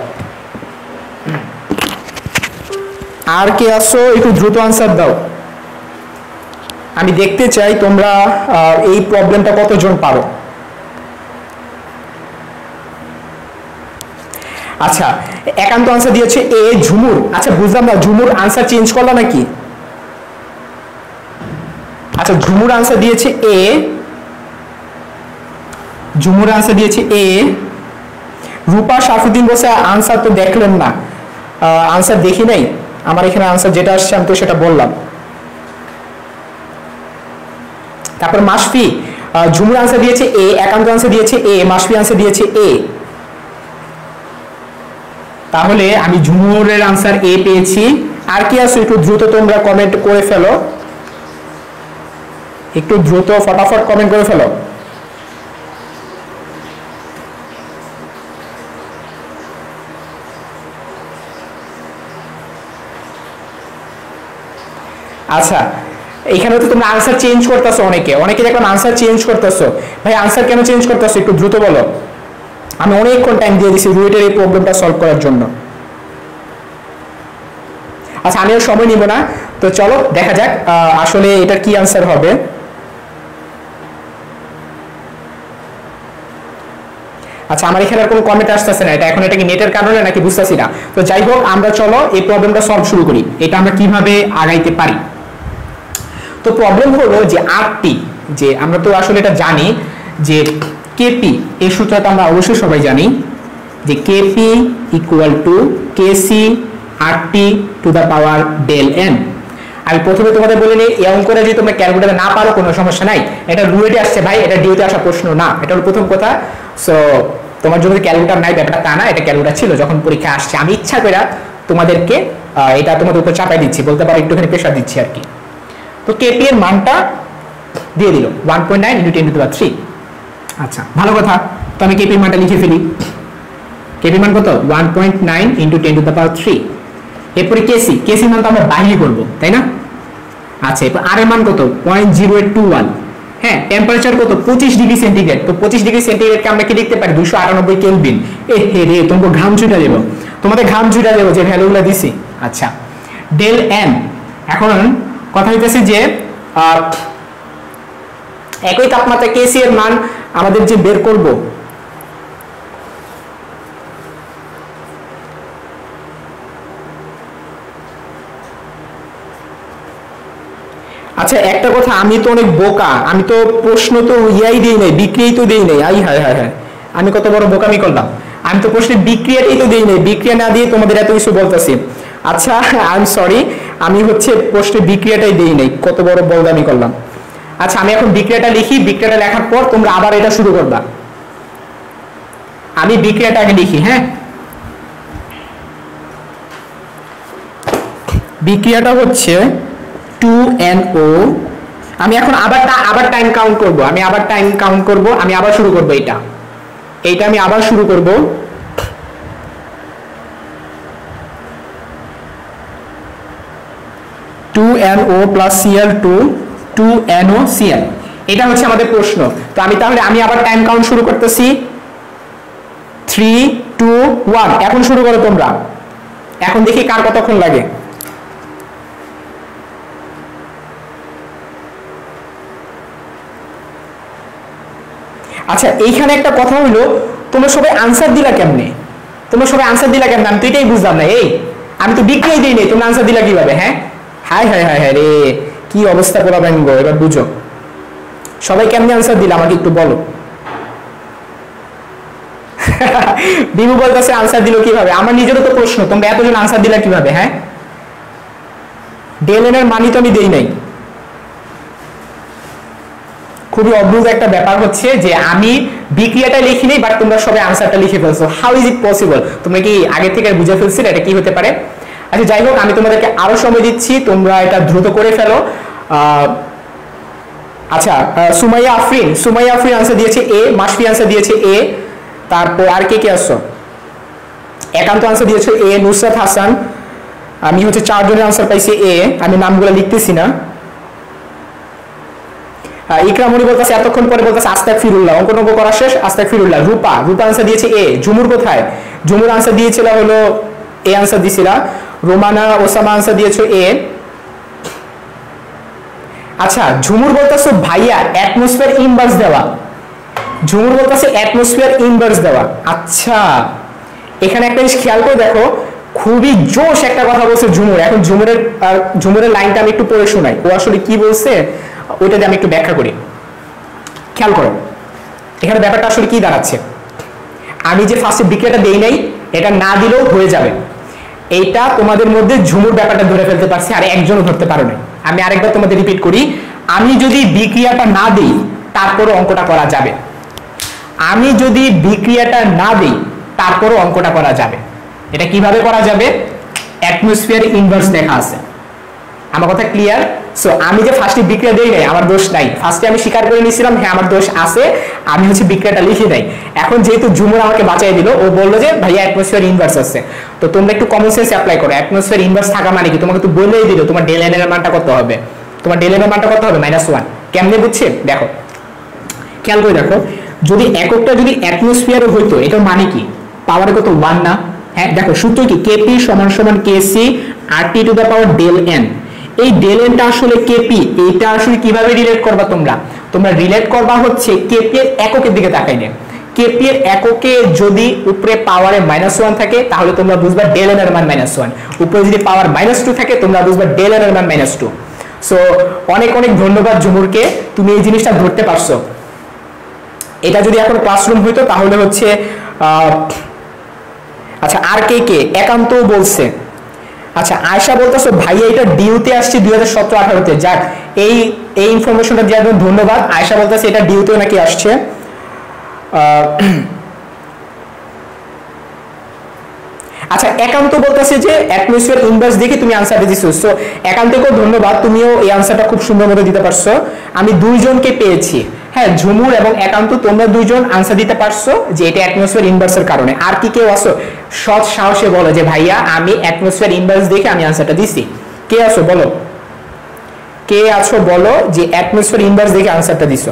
আর কে আসছো, একটু দ্রুত আনসার দাও। আমি দেখতে চাই তোমরা এই প্রবলেমটা কতজন পারো। আচ্ছা, একান্ত আনসার দিয়েছে এ। ঝুমুর, আচ্ছা বুঝলাম না, ঝুমুর আনসার চেঞ্জ করলা নাকি? আচ্ছা, ঝুমুর আনসার দিয়েছে এ। রূপা শাফুদ্দিন বলছে আনসার তো দেখলেন না। আনসার দেখি নাই, আমার এখানে আনসার যেটা আসছে আমি তো সেটা বললাম। তারপর মাসফি, ঝুমুর আনসার দিয়েছে এ, একান্ত আনসার দিয়েছে এ, মাসফি আনসার দিয়েছে এ। তাহলে আমি ঝুমুরের আনসার এ পেয়েছি। আর কি আছে একটু দ্রুত তোমরা কমেন্ট করে ফেলো, একটু দ্রুত ফটাফট কমেন্ট করে ফেলো। আচ্ছা, এখানে তো তোমরা আনসার চেঞ্জ করতেছো, অনেকে দেখলাম আনসার চেঞ্জ করতেছো। ভাই আনসার কেন চেঞ্জ করতেছো একটু দ্রুত বলো। আমি অনেকক্ষণ টাইম দিয়ে দিছি রুয়েটের এই প্রবলেমটা সলভ করার জন্য। আচ্ছা, আমি আর সময় নিব না, তো চলো দেখা যাক আসলে এটার কি আনসার হবে। আচ্ছা, আমার এখানে আর কোনো কমেন্ট আসতেছে না, এটা কি নেটের কারণে নাকি বুঝতেছি না। তো যাই হোক, আমরা চলো এই প্রবলেমটা সলভ শুরু করি, এটা আমরা কিভাবে আগাইতে পারি। তো প্রবলেম হলো যে আরটি, যে আমরা তো আসলে এটা জানি যে কেপি এর সূত্রটা আমরা অবশ্যই সবাই জানি যে K P equal to K C R T to the power del N. আমি প্রথমে তোমাদের বলে নিই, এই অঙ্কটা যদি তোমরা ক্যালকুলেটরে না পারো কোনো সমস্যা নাই, এটা রুয়েটে আসছে ভাই, এটা ডিউতে আসা প্রশ্ন না, এটা হলো প্রথম কথা। সো তোমার যদি ক্যালকুলেটর নাই ব্যাপারটা তা না, এটা ক্যালকুলেটর ছিল যখন পরীক্ষা আসছে। আমি ইচ্ছা করে তোমাদেরকে এটা তোমাদের উপর চাপাই দিচ্ছি, বলতে পারো একটুখানি প্রেশার দিচ্ছি আর কি। তো কেপি এর মানটা দিয়ে দিল 1.9 × 10⁻³ আচ্ছা ভালো কথা। তো আমি কেপি এর মানটা লিখে ফেলি। কেপি মান কত? 1.9 × 10⁻³। এরপরে কেসি মান তো আমরা বাইরে করব, তাই না? আচ্ছা, এরপর আর এর মান কত? 0.0821। হ্যাঁ, টেম্পারেচার কত? 25 ডিগ্রি সেন্টিগ্রেড। তো 25 ডিগ্রি সেন্টিগ্রেডকে আমরা কি লিখতে পারি? 298 কেলভিন। রে তোমাকে ঘাম ছুটা দেব, তোমাদের ঘাম ছুটা দেব যে ভ্যালুগুলো দিছি। আচ্ছা, ডেল এন, এখন কথা হইতেছে যে একই তাপমাত্রা কেসি এর মান আমাদের যে বের করব, আচ্ছা একটা কথা, আমি তো অনেক বোকা, আমি তো প্রশ্ন তো ইয়াই দেই নাই, বিক্রিয়াই তো দেই নাই। আই হায় হায় হায়, আমি কত বড় বোকামি করলাম। আমি তো প্রশ্নে বিক্রিয়াটাই তো দেই নাই, বিক্রিয়া না দিয়ে তোমাদের এত কিছু বলতেছি। আচ্ছা আই এম সরি, আমি হচ্ছে প্রশ্নে বিক্রিয়াটাই দেই নাই, কত বড় বলদামি করলাম। আচ্ছা, আমি এখন বিক্রিয়াটা লিখি, বিক্রিয়াটা লেখার পর তোমরা আবার এটা শুরু করবা। আমি বিক্রিয়াটা আগে লিখি। হ্যাঁ, বিক্রিয়াটা হচ্ছে 2NO। আমি এখন আবার টাইম কাউন্ট করব, আমি আবার শুরু করব, এইটা আমি আবার শুরু করব। NO plus Cl2 2NOCl, এটা হচ্ছে আমাদের প্রশ্ন। তো আমি আবার টাইম কাউন্ট শুরু করতেছি, 3 2 1। এখন শুরু করো তোমরা, এখন দেখি কার কতক্ষণ লাগে। আচ্ছা, এইখানে একটা কথা হইলো, তোমরা সবাই আনসার দিলা কেমনে? আমি তো এটাই বুঝলাম না। আমি তো বিক্রিয়াই দিই নাই, তোমরা আনসার দিলা কিভাবে? হ্যাঁ, হায় হায় হায় হায় রে, কি অবস্থা করা ব্যাঙ্গ। এবার বুঝো সবাই কেমনে আনসার দিলা, আমাকে একটু বলো। বিভু বলতেছে আনসার দিল কিভাবে? আমার নিজেরও তো প্রশ্ন, তোমরা এতজন আনসার দিলা কিভাবে? হ্যাঁ, ডেল এন এর মানই তো আমি দেই নাই। খুবই অদ্ভুত একটা ব্যাপার হচ্ছে যে আমি বিক্রিয়াটা লিখি নেই, বাট তোমরা সবাই আনসারটা লিখে ফেলছো। How is it possible? তোমরা কি আগে থেকে বুঝে ফেলছিলে এটা কি হতে পারে? আচ্ছা, যাই হোক, আমি তোমাদেরকে আরো সময় দিচ্ছি, তোমরা এটা দ্রুত করে ফেলো। আচ্ছা, সুমাইয়া আফরিন আনসার দিয়েছে এ, মাশফি আনসার দিয়েছে এ, তারপর আর কে আসছো? একান্ত আনসার দিয়েছে এ, নুসরাত হাসান। আমি হচ্ছে 4 জনের আনসার পাইছি এ, আমি নামগুলো লিখতেছি না। ইকরামুনি বলতেছে এতক্ষণ পরে বলতেছে আস্তাগফিরুল্লাহ, অঙ্ক করা শেষ, আস্তাগফিরুল্লাহ। রূপা আনসার দিয়েছে এ। ঝুমুর কোথায়? ঝুমুর আনসার দিয়েছিল হলো এ, আনসার দিয়েছিল। রোমানা ওসামা আনসার দিয়েছে এ। আচ্ছা, ঝুমুর বলতেছে ভাইয়া অ্যাটমসফিয়ার ইনভার্স দেওয়া। আচ্ছা, এখানে একটা জিনিস খেয়াল করে দেখো, খুবই জোশ একটা কথা বলছে ঝুমুর। এখন ঝুমুরের লাইনটা আমি একটু পড়ে শোনাই, ও আসলে কি বলছে ওইটাতে আমি একটু ব্যাখ্যা করি। খেয়াল করো এখানে ব্যাপারটা আসলে কি দাঁড়াচ্ছে। আমি যে ফার্স্টে বিক্রিয়াটা দেই নাই, এটা না দিলেও হয়ে যাবে। এইটা তোমাদের মধ্যে ঝুমুর ব্যাপারটা ধরে ফেলতে পারছে, আর একজনও ধরতে পারো না। আমি আরেকবার তোমাদের রিপিট করি, আমি যদি বিক্রিয়াটা না দিই তারপরে অঙ্কটা করা যাবে। এটা কিভাবে করা যাবে? অ্যাটমসফিয়ার ইনভার্স লেখা আছে। আমার কথা ক্লিয়ার? সো আমি যে ফার্স্টে বিক্রিয়া দেই নাই, আমার দোষ নাই। ফার্স্টে আমি স্বীকার করে নিয়েছিলাম হ্যাঁ আমার দোষ আছে, আমি হচ্ছে বিক্রিয়াটা লিখে নাই। এখন যেহেতু ঝুমুর আমাকে বাঁচাই দিল, ও বললো যে ভাইয়া অ্যাটমসফিয়ার ইনভার্স আছে, তো তোমরা একটু কমন সেন্স অ্যাপ্লাই করো। অ্যাটমসফিয়ার ইনভার্স থাকা মানে কি? তোমাকে তো বলেই দিল তোমার ডেল এন এর মানটা কত হবে। -1। কেমনে বুঝছে? দেখো, খেয়াল করে দেখো, যদি এককটা যদি অ্যাটমসফিয়ারে হইতো, এটার মানে কি? পাওয়ারে কত? 1 না? হ্যাঁ, দেখো সূত্র কি? কেপি সমান K C RT to the power del N. এই ডেল এনটা আসলে কেপি, এইটা আসলে কিভাবে রিলেট করবা তোমরা রিলেট করবা হচ্ছে কেপি এর এককের দিকে তাকাইলে। কেপি এর এককে যদি উপরে পাওয়ারে -1 থাকে, তাহলে তোমরা বুঝবা ডেল এন এর মান -1। উপরে যদি পাওয়ার -2 থাকে, তোমরা বুঝবা ডেল এন এর মান -2। সো অনেক ধন্যবাদ ঝুমুরকে, তুমি এই জিনিসটা ধরতে পারছো। এটা যদি এখন ক্লাসরুম হইতো তাহলে হচ্ছে আচ্ছা, আর কে একান্ত বলছে। আচ্ছা, আয়শা বলতেছো ভাইয়া এটা ডিউতে আসছে 2017-18-তে। যাক, এই ইনফরমেশনটা দেওয়ার জন্য ধন্যবাদ। আয়শা বলতেছে এটা ডিউতেও নাকি আসছে। আচ্ছা, একান্ত বলতেছে যে অ্যাটমসফিয়ার ইনভার্স দেখে তুমি আনসারটা দিছো। সো একান্তকেও ধন্যবাদ, তুমিও এই আনসারটা খুব সুন্দর মতো দিতে পারছো। আমি 2 জনকে পেয়েছি। হ্যাঁ, ঝুমুর এবং একান্ত তোমরা 2 জন আনসার দিতে পারছো যে এটা অ্যাটমসফিয়ার ইনভার্সের কারণে। আর কি কেউ আসো সৎ সাহসে বলো যে ভাইয়া আমি অ্যাটমসফিয়ার ইনভার্স দেখে আমি আনসারটা দিছি? কে আছো বলো যে অ্যাটমসফিয়ার ইনভার্স দেখে আনসারটা দিছো?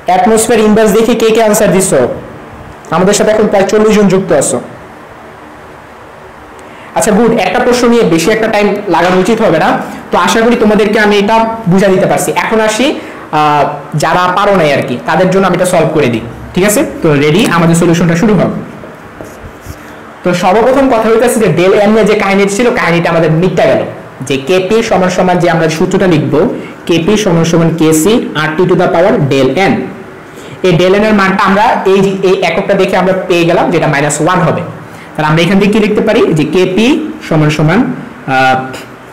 অ্যাটমসফিয়ার ইনভার্স দেখে কে আনসার দিছো? আমাদের সাথে এখন প্রায় 40 জন যুক্ত আছো। আচ্ছা, গুড। একটা প্রশ্ন নিয়ে বেশি একটা টাইম লাগানো উচিত হবে না, তো আশা করি তোমাদেরকে আমি এটা বুঝা দিতে পারছি। এখন আসি যারা পারো নাই আর কি, তাদের জন্য আমি এটা সলভ করে দিই। ঠিক আছে, তো রেডি, আমাদের সলিউশনটা শুরু হবে। তো সর্বপ্রথম কথা হইতেছে যে ডেল এন এর যে কাহিনী ছিল, কাহিনীটা আমাদের মিটটা গেল। যে কেপি সমান যে আমরা সূত্রটা লিখবো, কেপি সমান K C RT to the power del N. এই ডেল এন এর মানটা আমরা এই এককটা দেখে আমরা পেয়ে গেলাম যেটা -1 হবে। তাহলে আমরা এখান থেকে কি লিখতে পারি যে কেপি সমান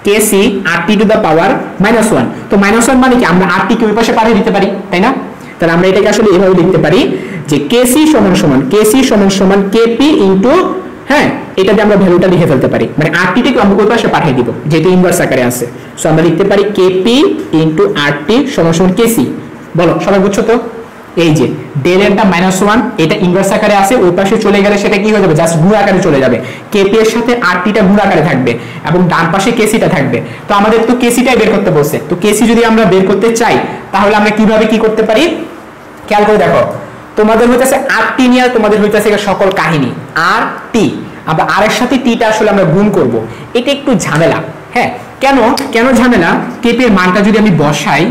কেসি RT টু দ্য পাওয়ার -1। তো -1 মানে কি? আমরা RT কে ওই পাশে পাঠিয়ে দিতে পারি, তাই না? তাহলে আমরা এটাকে আসলে এভাবে লিখতে পারি যে কেসি সমান কেপি ইনটু এটা দিয়ে আমরা ভ্যালুটা লিখে ফেলতে পারি, মানে RT কে আমরা ওই পাশে পাঠিয়ে দিব যেহেতু ইনভার্স আকারে আছে। সো আমরা লিখতে পারি KP * RT = KC। বলো সবাই বুঝছো তো? এই যে del n টা -1 এটা ইনভার্স আকারে আছে, ওই পাশে চলে গেলে সেটা কি হয়ে যাবে, জাস্ট গুণ আকারে চলে যাবে। KP এর সাথে RT টা গুণ আকারে থাকবে এবং ডান পাশে KC টা থাকবে। তো আমাদের তো KC টাই বের করতে বলছে, তো KC যদি আমরা বের করতে চাই তাহলে আমরা কিভাবে কি করতে পারি খেয়াল করে দেখো। তোমাদের হইতাছে RT নিয়ে তোমাদের হইতাছে সকল কাহিনী RT, আমরা r এর সাথে t টা আসলে আমরা গুণ করব, এটা একটু ঝামেলা। হ্যাঁ কেন ঝামেলা? KP এর মানটা যদি আমি বসাই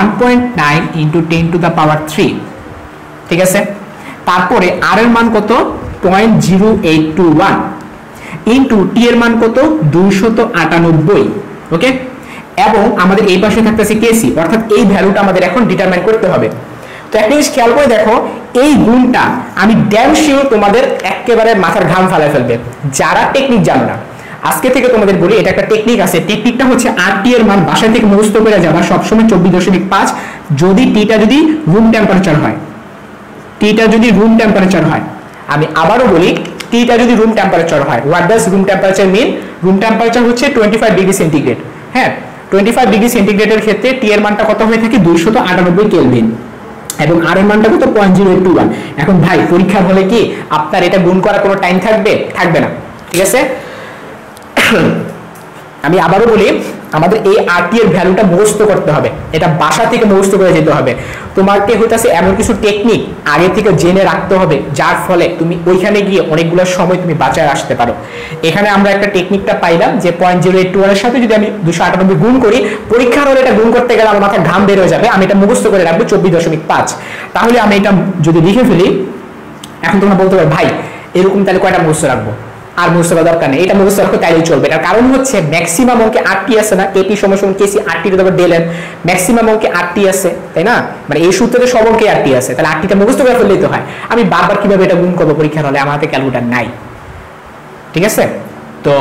1.9 × 10⁻³ ঠিক আছে, তারপরে r এর মান কত 0.0821 ইনটু t এর মান কত 298, ওকে, এবং আমাদের এই পাশে থাকতেছে KC, অর্থাৎ এই ভ্যালুটা আমাদের এখন ডিটারমাইন করতে হবে। তো একটা জিনিস খেয়াল করে দেখো, এই গুণটা আমি ড্যাম শিওর তোমাদের একেবারে মাথার ঘাম ফালায় ফেলবে যারা টেকনিক জানো না। আজকে থেকে তোমাদের বলি, এটা একটা টেকনিক আছে, টেকনিকটা হচ্ছে RT এর মান বাসা থেকে মুখস্থ করে যাবা সবসময় 24.5 যদি টিটা যদি রুম টেম্পারেচার হয়, টিটা যদি রুম টেম্পারেচার হয়। আমি আবারও বলি, টিটা যদি রুম টেম্পারেচার হয়। What does room temperature mean? Room temperature হচ্ছে 25 ডিগ্রি সেন্টিগ্রেড। হ্যাঁ 25 ডিগ্রি সেন্টিগ্রেডের ক্ষেত্রে টি এর মানটা কত হয়ে থাকে 298 কেলভিন এবং আর এর মানটা কত 0.0821। এখন ভাই পরীক্ষা হলে কি আপনার এটা গুণ করার কোনো টাইম থাকবে না, ঠিক আছে? আমি আবারও বলি, আমাদের এই RT এর ভ্যালুটা মুখস্থ করতে হবে, এটা বাসা থেকে মুখস্থ করে যেতে হবে। তোমাকে হইতাছে এমন কিছু টেকনিক আগে থেকে জেনে রাখতে হবে যার ফলে তুমি ওইখানে গিয়ে অনেকগুলো সময় তুমি বাঁচায় আসতে পারো। এখানে আমরা একটা টেকনিকটা পাইলাম যে 0.081 এর সাথে যদি আমি 298 গুণ করি, পরীক্ষার হলে এটা গুণ করতে গেলে আমার মাথায় ঘাম বের হয়ে যাবে। আমি এটা মুখস্থ করে রাখবো 24.5। তাহলে আমি এটা যদি লিখে ফেলি, এখন তোমরা বলতে পারো ভাই এরকম তাহলে কয়টা মুখস্থ রাখবো? আর মুখস্থ করার দরকার নেই, এটা মুখস্থ রাখো তাইলেই চলবে। এটার কারণ হচ্ছে ম্যাক্সিমাম অঙ্কে RT আছে না, KP = KC, RT এর উপর del n, ম্যাক্সিমাম অঙ্কে RT আছে, তাই না? মানে এই সূত্রে সব অঙ্কে RT আছে, তাহলে RT টা মুখস্থ করে ফেললেই তো হয়। আমি বারবার কিভাবে এটা গুণ করব পরীক্ষার হলে? আমার হাতে ক্যালকুলেটর নাই, ঠিক আছে? তো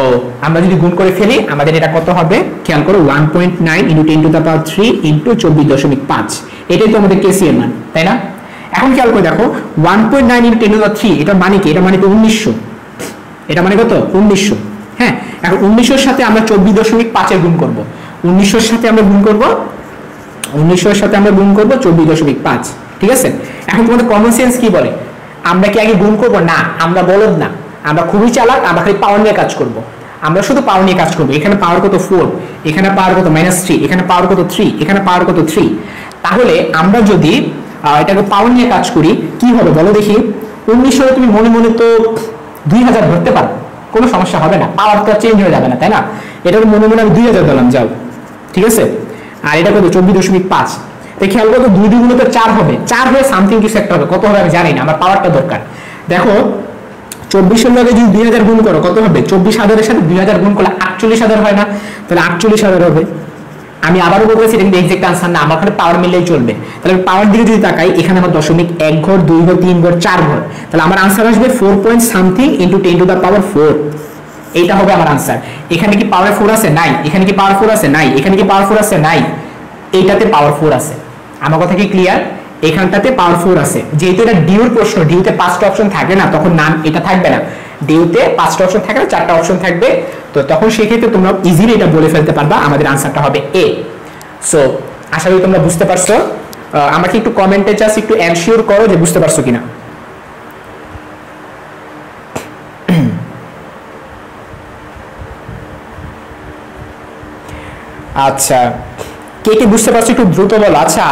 আমরা যদি গুণ করে ফেলি আমাদের এটা কত হবে খেয়াল করো, 1.9 × 10⁻³ × 24.5, এটাই তো আমাদের KC এর মান, তাই না? এখন খেয়াল করে দেখো 1.9 × 10⁻³ এটা মানে কি? এটা মানে তো 1900, এটা মানে কত 1900। হ্যাঁ এখন 1900 এর সাথে আমরা 24.5 এর গুণ করব, 1900 এর সাথে আমরা গুণ করব 24.5, ঠিক আছে? এখন তোমাদের কমন সেন্স কি বলে? আমরা কি আগে গুণ করব? না, আমরা বলদ না, আমরা খুবই চালাক, আমরা খালি পাওয়ার নিয়ে কাজ করব। আমরা শুধু পাওয়ার নিয়ে কাজ করব। এখানে পাওয়ার কত 4, এখানে পাওয়ার কত -3, এখানে পাওয়ার কত 3, এখানে পাওয়ার কত 3। তাহলে আমরা যদি এটাকে পাওয়ার নিয়ে কাজ করি কি হবে বলো দেখি? 1900 তুমি মনে মনে তো 2000 ধরতে পারো, কোনো সমস্যা হবে না, পাওয়ার তো চেঞ্জ হয়ে যাবে না, তাই না? এটা মনে মনে আমি 2000 দিলাম, যাও, ঠিক আছে? আর এটা কত 24.5। তো খেয়াল করো 2 × 2 = 4 হবে, 4 হয়ে সামথিং কিছু একটা হবে, কত হবে আমি জানি না, আমার পাওয়ারটা দরকার। দেখো 24 এর লগে যদি 2000 গুণ করো কত হবে? 24,000 এর সাথে 2000 গুণ করলে 48,000 হয় না? তাহলে 48,000 হবে। আমি আবারও বলতেছি এটা কিন্তু এক্সাক্ট আনসার না, আমার ওখানে পাওয়ার মিললেই চলবে। তাহলে পাওয়ার দিকে যদি তাকাই, এখানে আমার 0.1 ঘর, 2 ঘর, 3 ঘর, 4 ঘর, তাহলে আমার আনসার আসবে 4.something × 10⁻⁴। এইটা হবে আমার আনসার। এখানে কি পাওয়ার 4 আছে? নাই। এখানে কি পাওয়ার 4 আছে? নাই। এখানে কি পাওয়ার 4 আছে? নাই। এইটাতে পাওয়ার 4 আছে। আমার কথা কি ক্লিয়ার? এখানটাতে পাওয়ার 4 আছে। যেহেতু এটা ডিউর প্রশ্ন, ডিউতে 5টা অপশন থাকে না, তখন নাম এটা থাকবে না। ডিউতে 5টা অপশন থাকে না, 4টা অপশন থাকবে। তো তখন সেই ক্ষেত্রে তোমরা ইজিলি এটা বলে ফেলতে পারবা, আমাদের আনসারটা হবে এ। সো আশা করি তোমরা বুঝতে পারছো। আমাকে একটু কমেন্টে জাস্ট একটু এনশিওর করো যে বুঝতে পারছো কিনা। আচ্ছা, কে কে বুঝতে পারছো একটু দ্রুত বলো। আচ্ছা,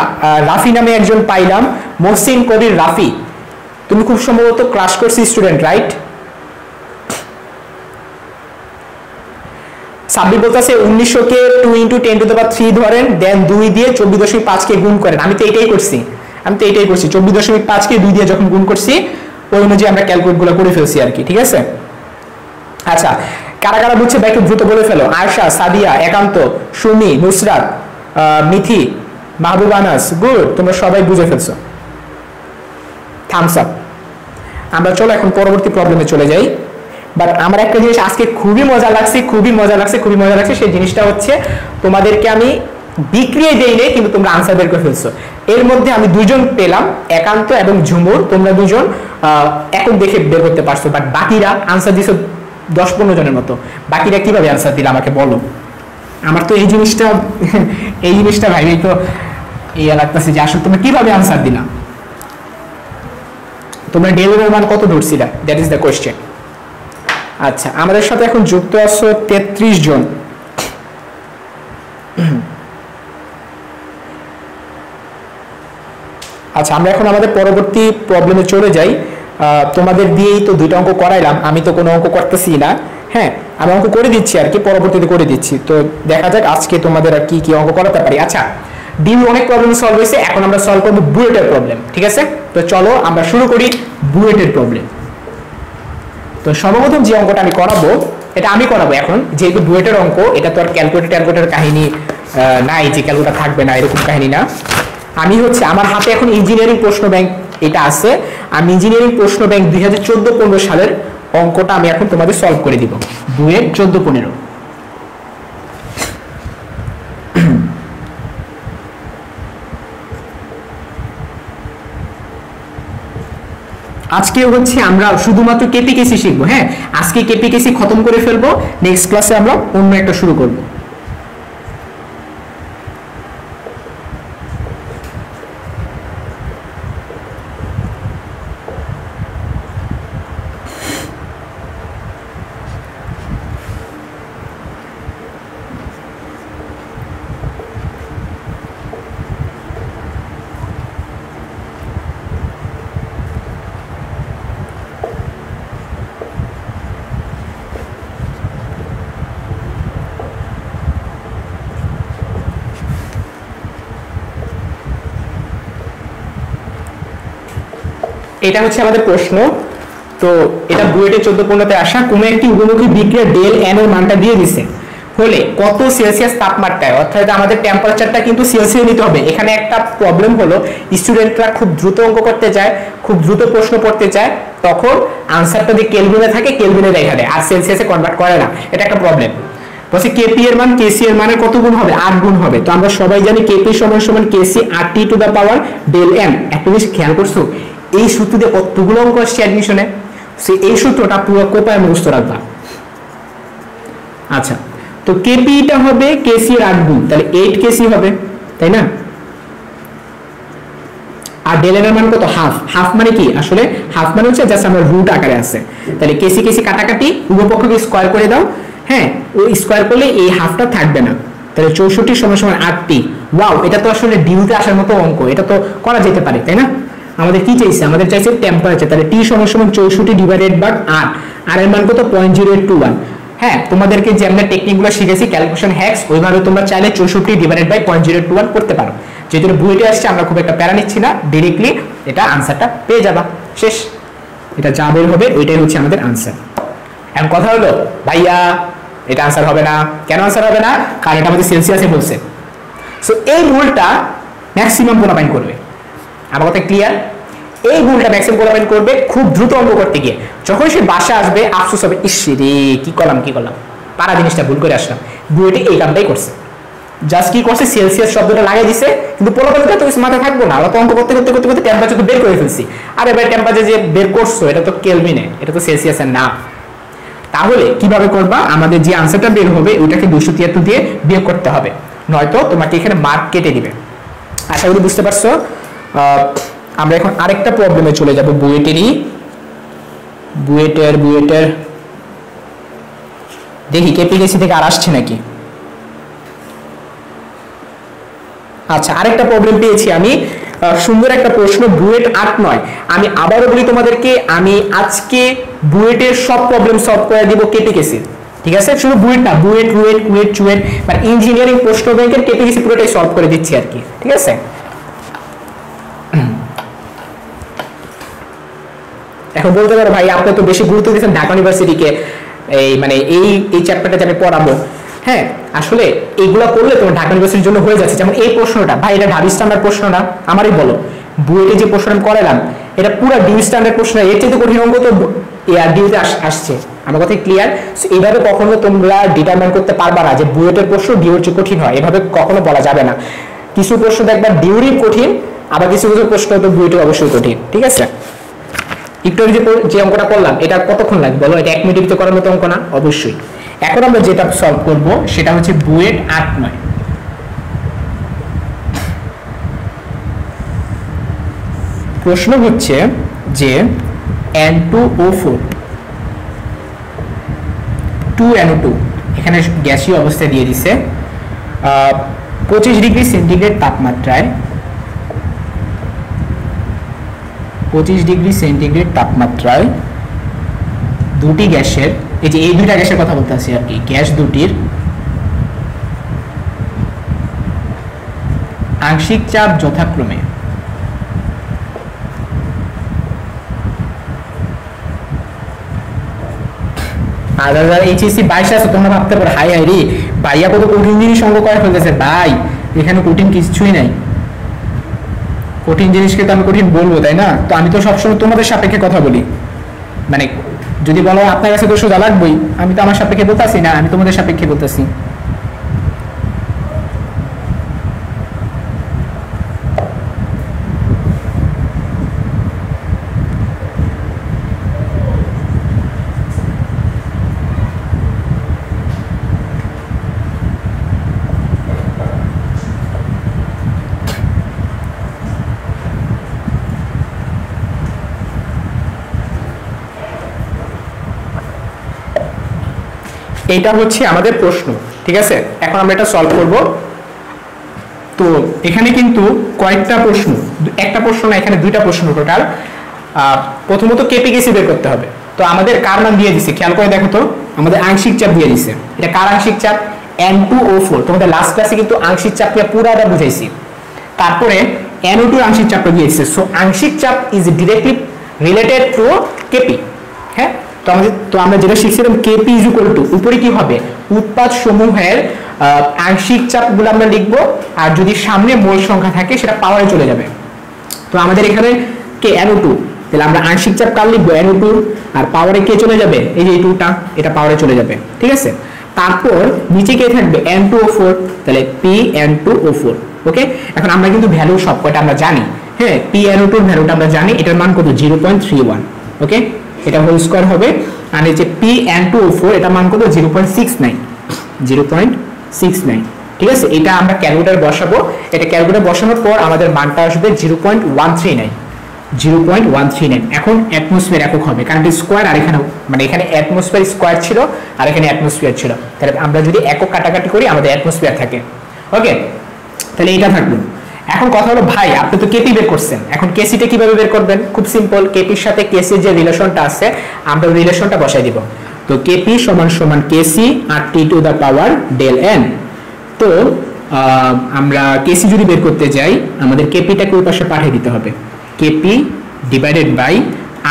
রাফি নামে একজন পাইলাম, মহসিন কবির রাফি, তুমি খুব সম্ভবত class course student, right? Sabbir বলতেছে 1900 কে 2 × 10⁻³ ধরেন, দেন 2 দিয়ে 24.5 কে গুণ করেন। আমি তো এটাই করছি 24.5 কে 2 দিয়ে যখন গুণ করছি ওই অনুযায়ী আমরা ক্যালকুলেট গুলো করে ফেলছি আর কি, ঠিক আছে? আচ্ছা, কারা কারা বুঝছে ভাই একটু দ্রুত বলে ফেলো। আয়শা, সাদিয়া, একান্ত, সুমি, নুসরাত, মিথি, মাহবুব আনাস, গুড, তোমরা সবাই বুঝে ফেলছো, থামস আপ। আমরা চলো এখন পরবর্তী প্রবলেমে চলে যাই। বাট আমার একটা জিনিস আজকে খুবই মজা লাগছে, সেই জিনিসটা হচ্ছে তোমাদেরকে আমি বিক্রিয়ে দেই নেই, কিন্তু তোমরা আনসার বের করে ফেলছো। এর মধ্যে আমি 2 জন পেলাম, একান্ত এবং ঝুমুর, তোমরা 2 জন একক দেখে বের করতে পারছো, বাট বাকিরা আনসার দিছো 10-15 জনের মতো। বাকিরা কিভাবে আনসার দিলে আমাকে বলো। আমার তো এই জিনিসটা ভাই তো এই লাগতেছে যে আসলে তোমরা কিভাবে আনসার দিলা, তোমরা ডেলের মান কত ধরছিলা, দ্যাট ইজ দ্য কোয়েশ্চেন। আচ্ছা আমাদের সাথে এখন যুক্ত আছো 33 জন। আচ্ছা আমরা এখন আমাদের পরবর্তী প্রবলেমে চলে যাই। তোমাদের দিয়েই তো 2টা অঙ্ক করাইলাম, আমি তো কোনো অঙ্ক করতেছি না। হ্যাঁ আমি অঙ্ক করে দিচ্ছি আর কি, পরবর্তীতে করে দিচ্ছি। তো দেখা যাক আজকে তোমাদের আর কি কি অঙ্ক করাতে পারি। আচ্ছা ডিউ অনেক প্রবলেম সলভ হয়েছে, এখন আমরা সলভ করবো বুয়েটের প্রবলেম। ঠিক আছে, তো চলো আমরা শুরু করি বুয়েটের প্রবলেম। তো সর্বপ্রথম যে অঙ্কটা আমি করাবো, এটা আমি করাবো এখন, যেহেতু বুয়েটের অঙ্ক, এটা তো আর ক্যালকুলেটর কাহিনী নাই যে ক্যালকুলেটর থাকবে না, এরকম কাহিনী না। আমি আমার হাতে এখন ইঞ্জিনিয়ারিং প্রশ্ন ব্যাংক এটা আছে, আমি ইঞ্জিনিয়ারিং প্রশ্ন ব্যাংক 2014-15 সালের অঙ্কটা আমি এখন তোমাদের সলভ করে দিব, বুয়েট 14-15। আজকে আমরা শুধুমাত্র কেপিকেসি শিখবো। হ্যাঁ আজকে কেপিকেসি খতম করে ফেলবো, নেক্সট ক্লাসে আমরা অন্য একটা শুরু করব। এটা আমাদের প্রশ্ন। তো এটা বুয়েটে 14-15তে আসা, কোনো একটি উভমুখী বিক্রিয়া ডেল এন এর মানটা দিয়ে দিছে হলে কত সেলসিয়াস তাপমাত্রায়, অর্থাৎ আমাদের টেম্পারেচারটা কিন্তু সেলসিয়াসে নিতে হবে। এখানে একটা প্রবলেম হলো স্টুডেন্টরা খুব দ্রুত অঙ্ক করতে চায়, খুব দ্রুত প্রশ্ন পড়তে চায়, তখন আনসারটা যদি কেলভিনে থাকে কেলভিনে দেখা দেয় আর সেলসিয়াসে কনভার্ট করে না, এটা একটা প্রবলেম। বলছে কেপি এর মান কেসি এর মানের কত গুণ হবে, 8 গুণ হবে। তো আমরা সবাই জানি কেপি সমান কেসি 8t⁻ ডেল এম। একটা জিনিস খেয়াল করছো, এই সূত্র দিয়ে কতগুলো অঙ্ক আসছে অ্যাডমিশনে, এই সূত্রটা পুরো কোপায় মুখস্থ রাখবা। আচ্ছা তো কেপিটা হবে কেসি এর 8 গুণ, তাহলে 8 কেসি হবে, তাই না? আর ডেল এর মান কত, হাফ মানে কি, আসলে হাফ মানে জাস্ট আমরা রুট আকারে আছে, তাহলে কেসি কাটাকাটি উভয়পক্ষকে স্কয়ার করে দাও। হ্যাঁ ওই স্কয়ার করলে এই হাফটা থাকবে না, তাহলে 64 সমান 8t। ওয়াও, এটা তো আসলে ডিউতে আসার মতো অঙ্ক, এটা তো করা যেতে পারে, তাই না? আমাদের কি চাইছে, আমাদের চাইছে টেম্পারেচার, তাহলে t সমান 64/8, আর এর মান কত 0.0821। হ্যাঁ তোমাদেরকে যে আমরা টেকনিকগুলো শিখেছি ক্যালকুলেশন হ্যাক্স, ওইভাবে তোমরা চাইলে 64/0.0821 করতে পারো। যেহেতু বুয়েটে আসছে আমরা খুব একটা প্যারা নিচ্ছি না, ডাইরেক্টলি এটা আনসারটা পেয়ে যাবা, শেষ। এটা যা বের হবে ওইটাই আমাদের আনসার। এখন কথা হলো ভাইয়া এটা আনসার হবে না, কেন আনসার হবে না, কারণ এটা আমাদের সেলসিয়াসে বলছে। সো এই রুলটা ম্যাক্সিমাম পোলাপাইন করবে, আমার কথা ক্লিয়ার? এই ভুলটা ম্যাক্সিমাম পোলাপাইন করবে খুব দ্রুত অঙ্ক করতে গিয়ে। যখন সে বাসা আসবে আফসোস হবে, ইস রে কি করলাম পারা জিনিসটা ভুল করে আসলাম। বুয়েটে এই কামটাই করছে, জাস্ট কি করছে, সেলসিয়াস শব্দটা লাগাই দিছে, কিন্তু পোলাপাইনটা তো মাথায় থাকবো না, আমরা তো অঙ্ক করতে টেম্পারেচার তো বের করে ফেলছি। আর এবার টেম্পারেচার যে বের করছো এটা তো কেলভিনে, এটা তো সেলসিয়াসের না। তাহলে কিভাবে করবা, আমাদের যে আনসারটা বের হবে ওইটাকে 273 দিয়ে বিয়োগ করতে হবে, নয়তো তোমাকে এখানে মার্ক কেটে দিবে। আশা করি বুঝতে পারছো। আমরা এখন আরেকটা প্রবলেমে চলে যাব, বুয়েটের দেখি কেপিকেসি থেকে আর আসছে নাকি। আচ্ছা আরেকটা প্রবলেম পেয়েছি আমি, সুন্দর একটা প্রশ্ন, বুয়েট 8-9। আমি আবারও বলি তোমাদেরকে, আমি আজকে বুয়েটের সব প্রবলেম সলভ করে দিব কেপিকেসি, ঠিক আছে? শুধু বুয়েট না, বুয়েট, রুয়েট, কুয়েট, চুয়েট, মানে ইঞ্জিনিয়ারিং প্রশ্ন ব্যাংকের কেপিকেসি পুরোটাই সলভ করে দিচ্ছি আর কি, ঠিক আছে? এখন বলতে পারো ভাই আপনি তো বেশি গুরুত্ব দিয়েছেন ঢাকা ইউনিভার্সিটিকে, এই চ্যাপ্টারটা যে আমি পড়াবো। হ্যাঁ আসলে এইগুলো করলে তোমার ঢাকা ইউনিভার্সিটির জন্য হয়ে যাচ্ছে। যেমন এই প্রশ্নটা ভাই, এটা ঢাবি স্ট্যান্ডার্ড প্রশ্ন না, আমারই বলো, বুয়েটে যে প্রশ্ন আমি করালাম এটা পুরো ডিউ স্ট্যান্ডার্ড প্রশ্ন, এর চেয়ে কঠিন অঙ্ক তো ডিউতে আসছে। আমার কথা ক্লিয়ার? এইভাবে কখনো তোমরা ডিটারমাইন করতে পারবা না যে বুয়েটের প্রশ্ন ডিউর চেয়ে কঠিন হয়, এভাবে কখনো বলা যাবে না। কিছু প্রশ্ন দেখবা ডিউরই কঠিন, আবার কিছু প্রশ্ন তো বুয়েটের অবশ্যই কঠিন, ঠিক আছে? একটু যে অঙ্কটা করলাম এটা কতক্ষণ লাগবে বলো? এটা 1 মিনিটের ভিতরে করার মতো অঙ্ক না? অবশ্যই। এখন আমরা যেটা সলভ করব সেটা হচ্ছে বুয়েট 8-9। প্রশ্ন হচ্ছে যে N2O4 2NO2 এখানে গ্যাসীয় অবস্থায় দিয়ে দিছে 25 ডিগ্রি সেন্টিগ্রেড তাপমাত্রায় 25 ডিগ্রি সেন্টিগ্রেড তাপমাত্রায় দুটি গ্যাসের, এই যে এই দুইটা গ্যাসের কথা বলতে আছি আর কি, গ্যাস দুটির আংশিক চাপ যথাক্রমে এইচএসসি 22 আছে। তোমরা ভাবতে পারো হাই হাই রে ভাইয়া কত কঠিন জিনিস অঙ্ক করে ফেলতেছে। ভাই এখানে কঠিন কিছুই নাই, কঠিন জিনিসকে তো আমি কঠিন বলবো তাই না? তো আমি তো সবসময় তোমাদের সাপেক্ষে কথা বলি, মানে যদি বলো আপনার কাছে তো সোজা লাগবেই, আমি তো আমার সাপেক্ষে বলতেছি না, আমি তোমাদের সাপেক্ষে বলতেছি। এটা হচ্ছে আমাদের প্রশ্ন, ঠিক আছে? এখন আমরা এটা সলভ করব। তো এখানে কিন্তু কয়েকটা প্রশ্ন, একটা প্রশ্ন না, এখানে দুইটা প্রশ্ন টোটাল। প্রথমত কেপিকেসি বের করতে হবে। তো আমাদের কার মান দিয়ে দিছে খেয়াল করে দেখো তো, আমাদের আংশিক চাপ দিয়ে দিছে। এটা কার আংশিক চাপ? N2O4। তোমাদের লাস্ট ক্লাসে কিন্তু আংশিক চাপকে পুরাটা বুঝাইছি। তারপরে NO2 আংশিক চাপটা দিয়ে দিছে। সো আংশিক চাপ is directly related to KP. হ্যাঁ, তো আমরা যেটা শিখছিলাম কেপি ইজ ইকুয়াল টু, উপরে কি হবে উৎপাদ সমূহের আংশিক চাপগুলো আমরা লিখবো, আর যদি সামনে মোল সংখ্যা থাকে সেটা পাওয়ারে চলে যাবে। তো আমাদের এখানে কে NO2, তাহলে আমরা আংশিক চাপ কার লিখবো? NO2, আর পাওয়ারে কে চলে যাবে? এই যে এই 2টা, এটা পাওয়ারে চলে যাবে, ঠিক আছে? তারপর নিচে কে থাকবে? N2O4, তাহলে PN2O4। ওকে, এখন আমরা কিন্তু ভ্যালু সব কয়টা আমরা জানি। হ্যাঁ, PNO2 এর ভ্যালুটা আমরা জানি, এটার মান কত? 0.31। ওকে, এটা হোল স্কয়ার হবে। আর এই যে PN2O4 এটা মান কত? 0.69। 0.69, ঠিক আছে? এটা আমরা ক্যালকুলেটর বসাবো। এটা ক্যালকুলেটর বসানোর পর আমাদের মানটা আসবে 0.139। 0.139 এখন অ্যাটমসফিয়ার একক হবে, কারণ এটা স্কয়ার, আর এখানে মানে এখানে অ্যাটমসফিয়ার স্কয়ার ছিল আর এখানে অ্যাটমসফিয়ার ছিল। তাহলে আমরা যদি একক কাটাকাটি করি আমাদের অ্যাটমসফিয়ার থাকে। ওকে, তাহলে এটা থাকলো। এখন কথা হলো ভাই আপনি তো কেপি বের করছেন, এখন কেসিটা কিভাবে বের করবেন? খুব সিম্পল, কেপির সাথে কেসির যে রিলেশনটা আছে আমরা রিলেশনটা বসাই দিব। তো কেপি সমান সমান KC R T to the power del n. তো আমরা কেসি যদি বের করতে যাই আমাদের কেপিটাকে ওই পাশে পাঠিয়ে দিতে হবে, KP divided by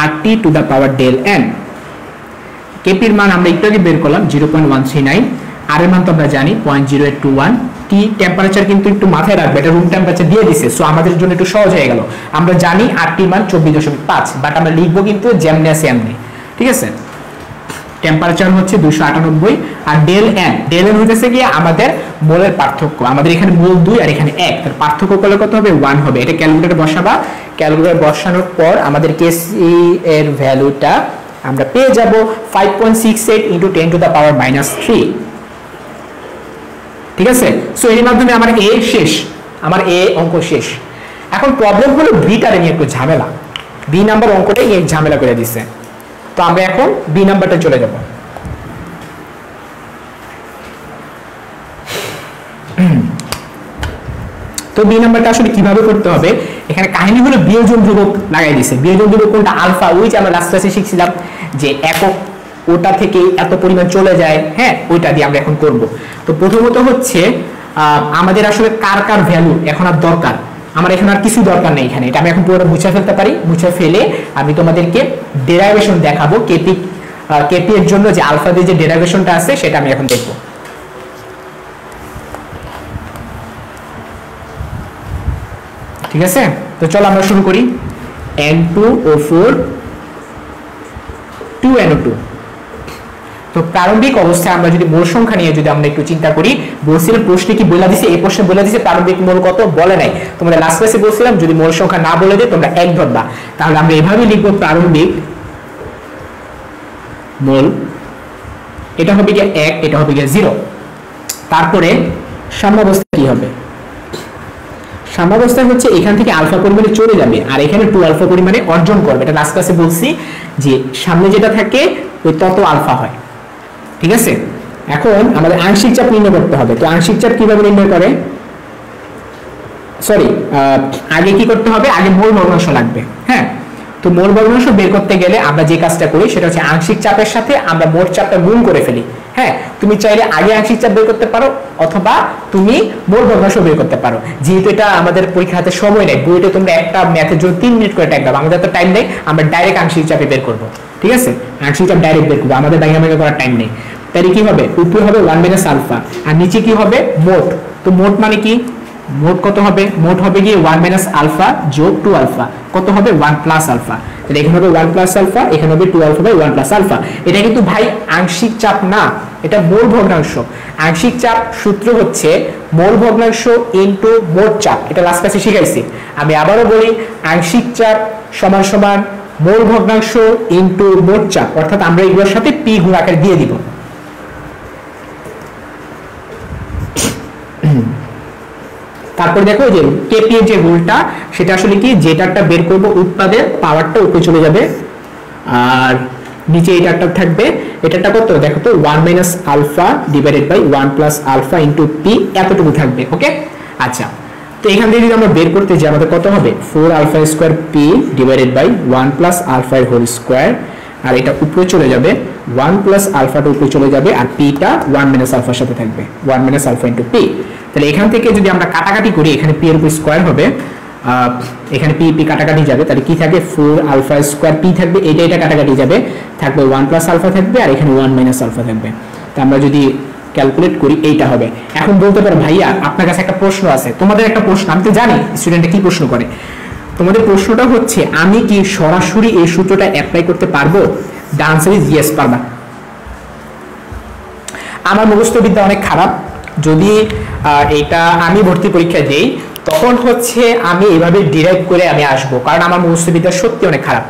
R T to the power del n. কেপির মান আমরা একটু আগে বের করলাম 0.139, আর এর মান তো আমরা জানি 0.0821। টি টেম্পারেচার কিন্তু একটু মাথায় রাখবে, এটা রুম টেম্পারেচার দিয়ে দিছে, সো আমাদের জন্য একটু সহজ হয়ে গেল। আমরা জানি আর টি মান 24.5, বাট আমরা লিখবো কিন্তু যেমনি আছে এমনি, ঠিক আছে? টেম্পারেচার হচ্ছে 298, আর ডেল এন হচ্ছে কি আমাদের মোলের পার্থক্য। আমাদের এখানে মোল 2 আর এখানে 1, তার পার্থক্য করলে কত হবে? 1 হবে। এটা ক্যালকুলেটরে বসাবা, ক্যালকুলেটরে বসানোর পর আমাদের কেসি এর ভ্যালুটা আমরা পেয়ে যাব 5.68 × 10 টু দা পাওয়ার -3, ঠিক আছে? সো এর মাধ্যমে আমার এ শেষ, আমার এ অঙ্ক শেষ। এখন প্রবলেম হলো বিটারে নিয়ে একটু ঝামেলা, বি নাম্বার অঙ্কটাই এই ঝামেলা করে দিচ্ছে। তো আমরা এখন বি নাম্বারটা চলে যাব। তো বি নাম্বারটা আসলে কিভাবে করতে হবে, এখানে কাহিনী হলো বিয়োজন ধ্রুবক লাগাই দিছে। বিয়োজন ধ্রুবক কোনটা? আলফা। ওই যে আমরা লাস্ট ক্লাসে শিখছিলাম যে একক ওটা থেকে এত পরিমাণ চলে যায়, হ্যাঁ, ওইটা দিয়ে আমরা এখন করব। তো প্রথমত হচ্ছে আমাদের আসলে কার কার ভ্যালু এখন আর দরকার, আমার এখন আর কিছু দরকার নেই এখানে, এটা আমি এখন পুরো মুছে ফেলতে পারি। মুছে ফেলে আমি তোমাদেরকে ডেরাইভেশন দেখাবো, কেপি এর জন্য যে আলফা দিয়ে যে ডেরাইভেশনটা আছে সেটা আমি এখন দেখব। ঠিক আছে, তো চলো আমরা শুরু করি। N2O4 2NO2, তো প্রারম্ভিক অবস্থায় আমরা যদি মোল সংখ্যা নিয়ে যদি আমরা একটু চিন্তা করি, বলছিলাম প্রশ্নে কি বলে দিছে, এই প্রশ্নে বলে দিছে প্রারম্ভিক মোল কত, বলে নাই। তোমাদের লাস্ট ক্লাসে বলছিলাম যদি মোল সংখ্যা না বলে দেয় তোমরা 1 ধরবা, তাহলে আমরা এভাবে লিখবো প্রারম্ভিক মোল, এটা হবে গিয়ে 1, এটা হবে গিয়ে 0। তারপরে সাম্যাবস্থা কি হবে, সাম্যাবস্থা হচ্ছে এখান থেকে আলফা পরিমাণে চলে যাবে আর এখানে 2 আলফা পরিমাণে অর্জন করবে। এটা লাস্ট ক্লাসে বলছি যে সামনে যেটা থাকে ওই তত আলফা হয়, ঠিক আছে। এখন আমাদের আংশিক চাপ নির্ণয় করতে হবে। তো আংশিক চাপ কিভাবে নির্ণয় করে, সরি আগে কি করতে হবে, আগে মোল ভগ্নাংশ লাগবে। হ্যাঁ, তো মোল ভগ্নাংশ বের করতে গেলে আমরা যে কাজটা করি সেটা হচ্ছে আংশিক চাপের সাথে আমরা মোট চাপটা গুণ করে ফেলি। হ্যাঁ, তুমি চাইলে আগে আংশিক চাপ বের করতে পারো অথবা তুমি মোল ভগ্নাংশ বের করতে পারো। যেহেতু এটা আমাদের পরীক্ষা হাতে সময় নেই, বইতে তোমরা একটা ম্যাথের জন্য 3 মিনিট করে টাইম দাও, আমাদের তো টাইম নেই, আমরা ডাইরেক্ট আংশিক চাপে বের করব। ঠিক আছে, আংশিক চাপ ডাইরেক্ট বের করবো, আমাদের ডাইনামিক করার টাইম নেই। তাহলে কি হবে, উপরে হবে 1 মাইনাস আলফা আর নিচে কি হবে মোট। তো মোট মানে কি, মোট কত হবে, মোট হবে গিয়ে 1 মাইনাস আলফা যোগ 2 আলফা, কত হবে 1 প্লাস আলফা। তাহলে এখানে হবে 1 প্লাস আলফা, এখানে হবে 2 আলফা বাই 1 প্লাস আলফা। এটা কিন্তু ভাই আংশিক চাপ না, এটা মোল ভগ্নাংশ। আংশিক চাপ সূত্র হচ্ছে মোল ভগ্নাংশ ইনটু মোট চাপ, এটা লাস্ট ক্লাসে শিখাইছি। আমি আবারও বলি, আংশিক চাপ সমান সমান মোল ভগ্নাংশ ইনটু মোট চাপ, অর্থাৎ আমরা এগুলোর সাথে পি গুণ আকারে দিয়ে দিব। তারপর দেখো যে কেপি এর যে রুলটা সেটা আসলে কি, যেটাটা বের করব উৎপাদের পাওয়ারটা উপরে চলে যাবে আর নিচে এটাটা থাকবে। এটাটা কত দেখো তো 1 minus alpha divided by 1 plus alpha into P, এতটুকু থাকবে। ওকে, আচ্ছা, তো এখান থেকে যদি আমরা বের করতে যাই আমাদের কত হবে 4 alpha square P divided by 1 plus alpha এর হোল স্কয়ার, আর এটা উপরে চলে যাবে 1 প্লাস আলফাটা উপরে চলে যাবে আর পিটা 1 মাইনাস আলফার সাথে থাকবে 1 মাইনাস আলফা ইনটু পি। তাহলে এখান থেকে যদি আমরা কাটাকাটি করি, এখানে পি এর উপর স্কয়ার হবে, এখানে পি পি কাটাকাটি যাবে, তাহলে কি থাকবে 4 আলফা স্কয়ার পি থাকবে, এটা কাটাকাটি যাবে, থাকবে 1 প্লাস আলফা থাকবে আর এখানে 1 মাইনাস আলফা থাকবে। তো আমরা যদি ক্যালকুলেট করি এইটা হবে। এখন বলতে পারো ভাইয়া আপনার কাছে একটা প্রশ্ন আছে, তোমাদের একটা প্রশ্ন, আমি তো জানি স্টুডেন্টরা কি প্রশ্ন করে। তোমাদের প্রশ্নটা হচ্ছে আমি কি সরাসরি এই সূত্রটা অ্যাপ্লাই করতে পারবো? দ্য আনসার ইজ ইয়েস, পারবা। আমার মুখস্থ বিদ্যা অনেক খারাপ, যদি এটা আমি ভর্তি পরীক্ষা দেই তখন হচ্ছে আমি এভাবে ডিরাইভ করে আমি আসবো, কারণ আমার মুখস্থ বিদ্যা সত্যি অনেক খারাপ।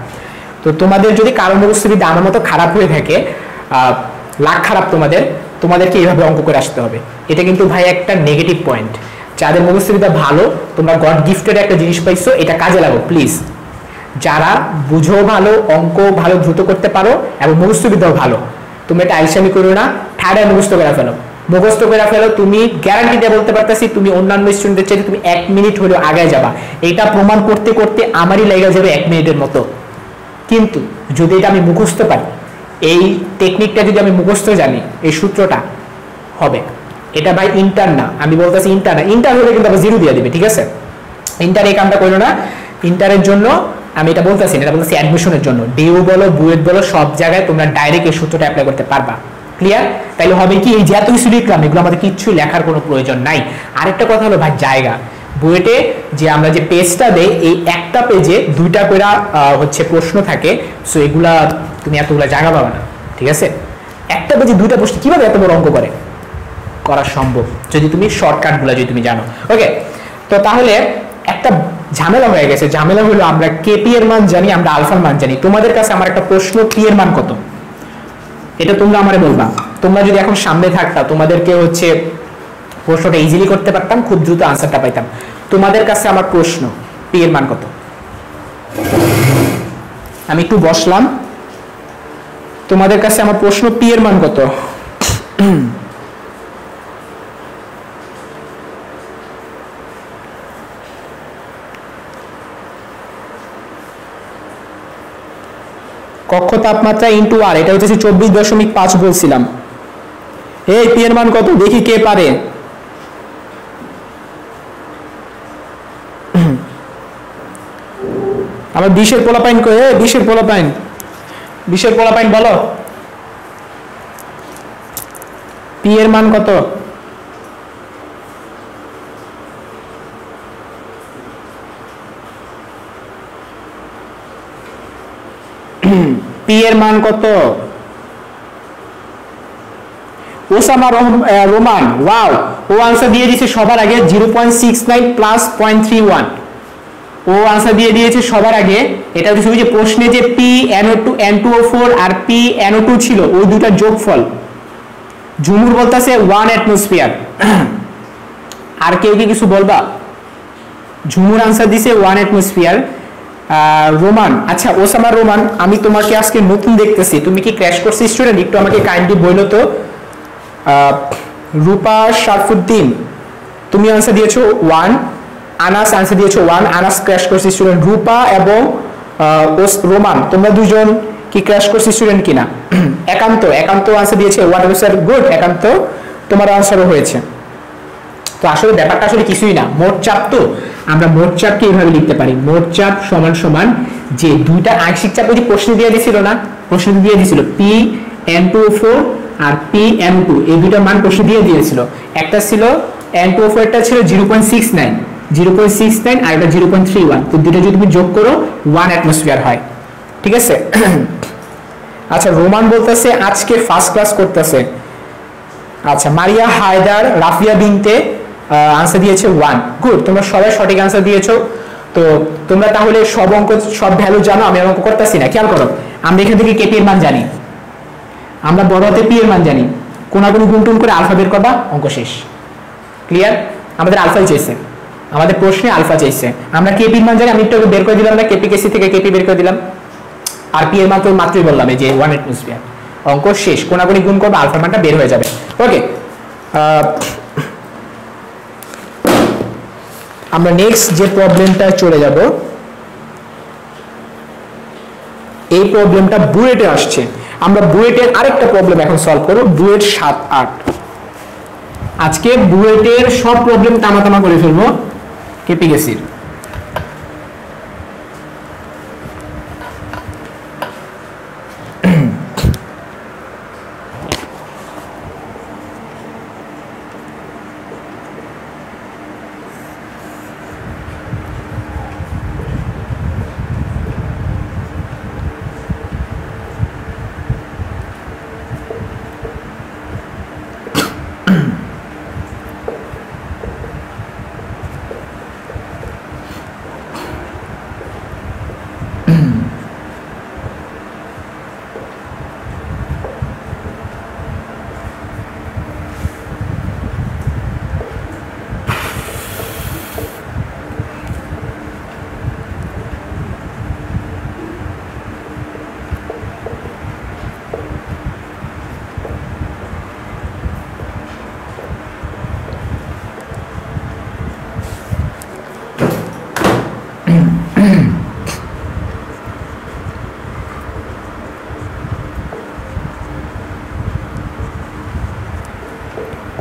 তো তোমাদের যদি কারো মুখস্থ বিদ্যা আমার মতো খারাপ হয়ে থাকে, লাখ খারাপ তোমাদেরকে এইভাবে অঙ্ক করে আসতে হবে। এটা কিন্তু ভাই একটা নেগেটিভ পয়েন্ট। যাদের মুখস্থ বিদ্যা ভালো, তোমরা গড গিফটেড একটা জিনিস পাইছো, এটা কাজে লাগো প্লিজ। যারা বুঝো ভালো, অঙ্ক ভালো দ্রুত করতে পারো এবং মুখস্থ বিদ্যাও ভালো, তুমি এটা আইসামি করো না, ঠাড়ায় মুখস্থ করে ফেলো, মুখস্থ করে ফেলো। তুমি গ্যারান্টি দিয়ে বলতে পারতেছি তুমি অন্যান্য স্টুডেন্টদের চাইতে তুমি 1 মিনিট হলেও আগে যাবা। এটা প্রমাণ করতে করতে আমারই লেগে যাবে 1 মিনিটের মতো। কিন্তু যদি এটা আমি মুখস্থ পারি, এই টেকনিকটা যদি আমি মুখস্থ জানি, এই সূত্রটা হবে। এটা ভাই ইন্টার না, আমি বলতেছি ইন্টার না, ইন্টার হলে কিন্তু আবার 0 দিয়ে দিবে। ঠিক আছে, ইন্টার এই কামটা করলো না। ইন্টারের জন্য আমি এটা বলতেছি না, এটা বলতেছি অ্যাডমিশনের জন্য। ডিউ বলো, বুয়েট বলো, সব জায়গায় তোমরা ডাইরেক্ট এই সূত্রটা অ্যাপ্লাই করতে পারবা। ক্লিয়ার? তাইলে হবে কি, এই যে এত কিছু লিখলাম এগুলো আমাদের কিচ্ছুই লেখার কোনো প্রয়োজন নাই। আরেকটা কথা হলো ভাই জায়গা, বুয়েটে যে আমরা যে পেজটা দেই, এই একটা পেজে 2টা করে হচ্ছে প্রশ্ন থাকে। সো এগুলা তুমি এতগুলা জায়গা পাবা না। ঠিক আছে, একটা পেজে 2টা প্রশ্ন কিভাবে এত বড় অঙ্ক করা সম্ভব যদি তুমি শর্টকাটগুলো যদি তুমি জানো। ওকে, তো তাহলে একটা ঝামেলা হয়ে গেছে। ঝামেলা হলো আমরা কেপি এর মান জানি, আমরা আলফার মান জানি। তোমাদের কাছে আমার একটা প্রশ্ন, পি এর মান কত, এটা তোমরা আমারে বলবা। তোমরা যদি এখন সামনে থাকতা, তোমাদেরকে হচ্ছে প্রশ্নটা ইজিলি করতে পারতাম, খুব দ্রুত আনসারটা পাইতাম। তোমাদের কাছে আমার প্রশ্ন, পি এর মান কত? আমি একটু বসলাম, তোমাদের কাছে আমার প্রশ্ন, পি এর মান কত? কক্ষ তাপমাত্রা ইনটু আর, এটা হচ্ছে 24.5 বলছিলাম। এই পি এর মান কত দেখি কে পারে? আমার 20 এর পোলাপাইন কই? 20 এর পোলাপাইন বলো পি এর মান কত? পি এর মান কত? ওসামা রোমান, ওয়াও, ও আনসার দিয়ে দিয়েছে সবার আগে 0.69 প্লাস 0.31, ও আনসার দিয়ে দিয়েছে সবার আগে। এটা হচ্ছে যে প্রশ্নে যে N2O4 আর PNO2 ছিল ওই দুটার যোগফল। ঝুমুর বলতেছে 1 অ্যাটমসফিয়ার। আর কেউ কি কিছু বলবা? ঝুমুর আনসার দিছে 1 অ্যাটমসফিয়ার। রোমান, আচ্ছা ওসামা রোমান, আমি তোমাকে আজকে নতুন দেখতেছি, তুমি কি ক্র্যাশ কোর্স স্টুডেন্ট? একটু আমাকে কাইন্ডলি বলো তো। রূপা শারফুদ্দিন, তুমি আনসার দিয়েছো 1, আনাস আনসার দিয়েছো 1, আনাস ক্র্যাশ কোর্স স্টুডেন্ট। রূপা এবং রোমান, তোমরা দুজন কি ক্র্যাশ কোর্স স্টুডেন্ট কিনা? একান্ত আনসার দিয়েছে 1 স্যার, গুড, একান্ত তোমার আনসারও হয়েছে। তো আসলে ব্যাপারটা আসলে কিছুই না, মোট চাপ। তো আমরা মোট চাপকে এইভাবে লিখতে পারি, মোট চাপ সমান সমান যে দুইটা আংশিক চাপ ওই যে প্রশ্নে দিয়ে দিয়েছিল না, প্রশ্নে দিয়ে দিয়েছিল PN2O4 আর PNO2, এই দুইটা মান প্রশ্নে দিয়ে দিয়েছিল। একটা ছিল N2O4 টা ছিল 0.69 আর এটা 0.31, তো দুটো যদি তুমি যোগ করো 1 অ্যাটমসফিয়ার হয়, ঠিক আছে? আচ্ছা রোমান বলতেছে আজকে ফার্স্ট ক্লাস করতেছে। আচ্ছা মারিয়া হায়দার, রাফিয়া বিনতে আনসার দিয়েছে 1, গুড, তোমরা সবাই সঠিক আনসার দিয়েছো। তো তোমরা তাহলে সব অঙ্ক সব ভ্যালু জানো, আমি অঙ্ক করতেছি না, খেয়াল করো। আমরা এখান থেকে কেপি এর মান জানি, আমরা বড় হাতে পি এর মান জানি, কোনাগুনি গুণটুন করে আলফা বের করবা, অঙ্ক শেষ। ক্লিয়ার? আমাদের আলফাই চাইছে, আমাদের প্রশ্নে আলফা চাইছে, আমরা কেপি এর মান জানি, আমি একটু বের করে দিলাম না, কেপি কেসি থেকে কেপি বের করে দিলাম, আর পি এর মান তো মাত্রই বললাম এই যে 1 অ্যাটমসফিয়ার, অঙ্ক শেষ। কোনাগুনি গুণ করবা, আলফার মানটা বের হয়ে যাবে। ওকে, আমরা নেক্সট যে প্রবলেমটা চলে যাব, এই প্রবলেমটা বুয়েটে আসছে। আমরা বুয়েটের আরেকটা প্রবলেম এখন সলভ করব, বুয়েট 7-8। আজকে বুয়েটের সব প্রবলেম তামা করে ফেলবো কেপিএসসির।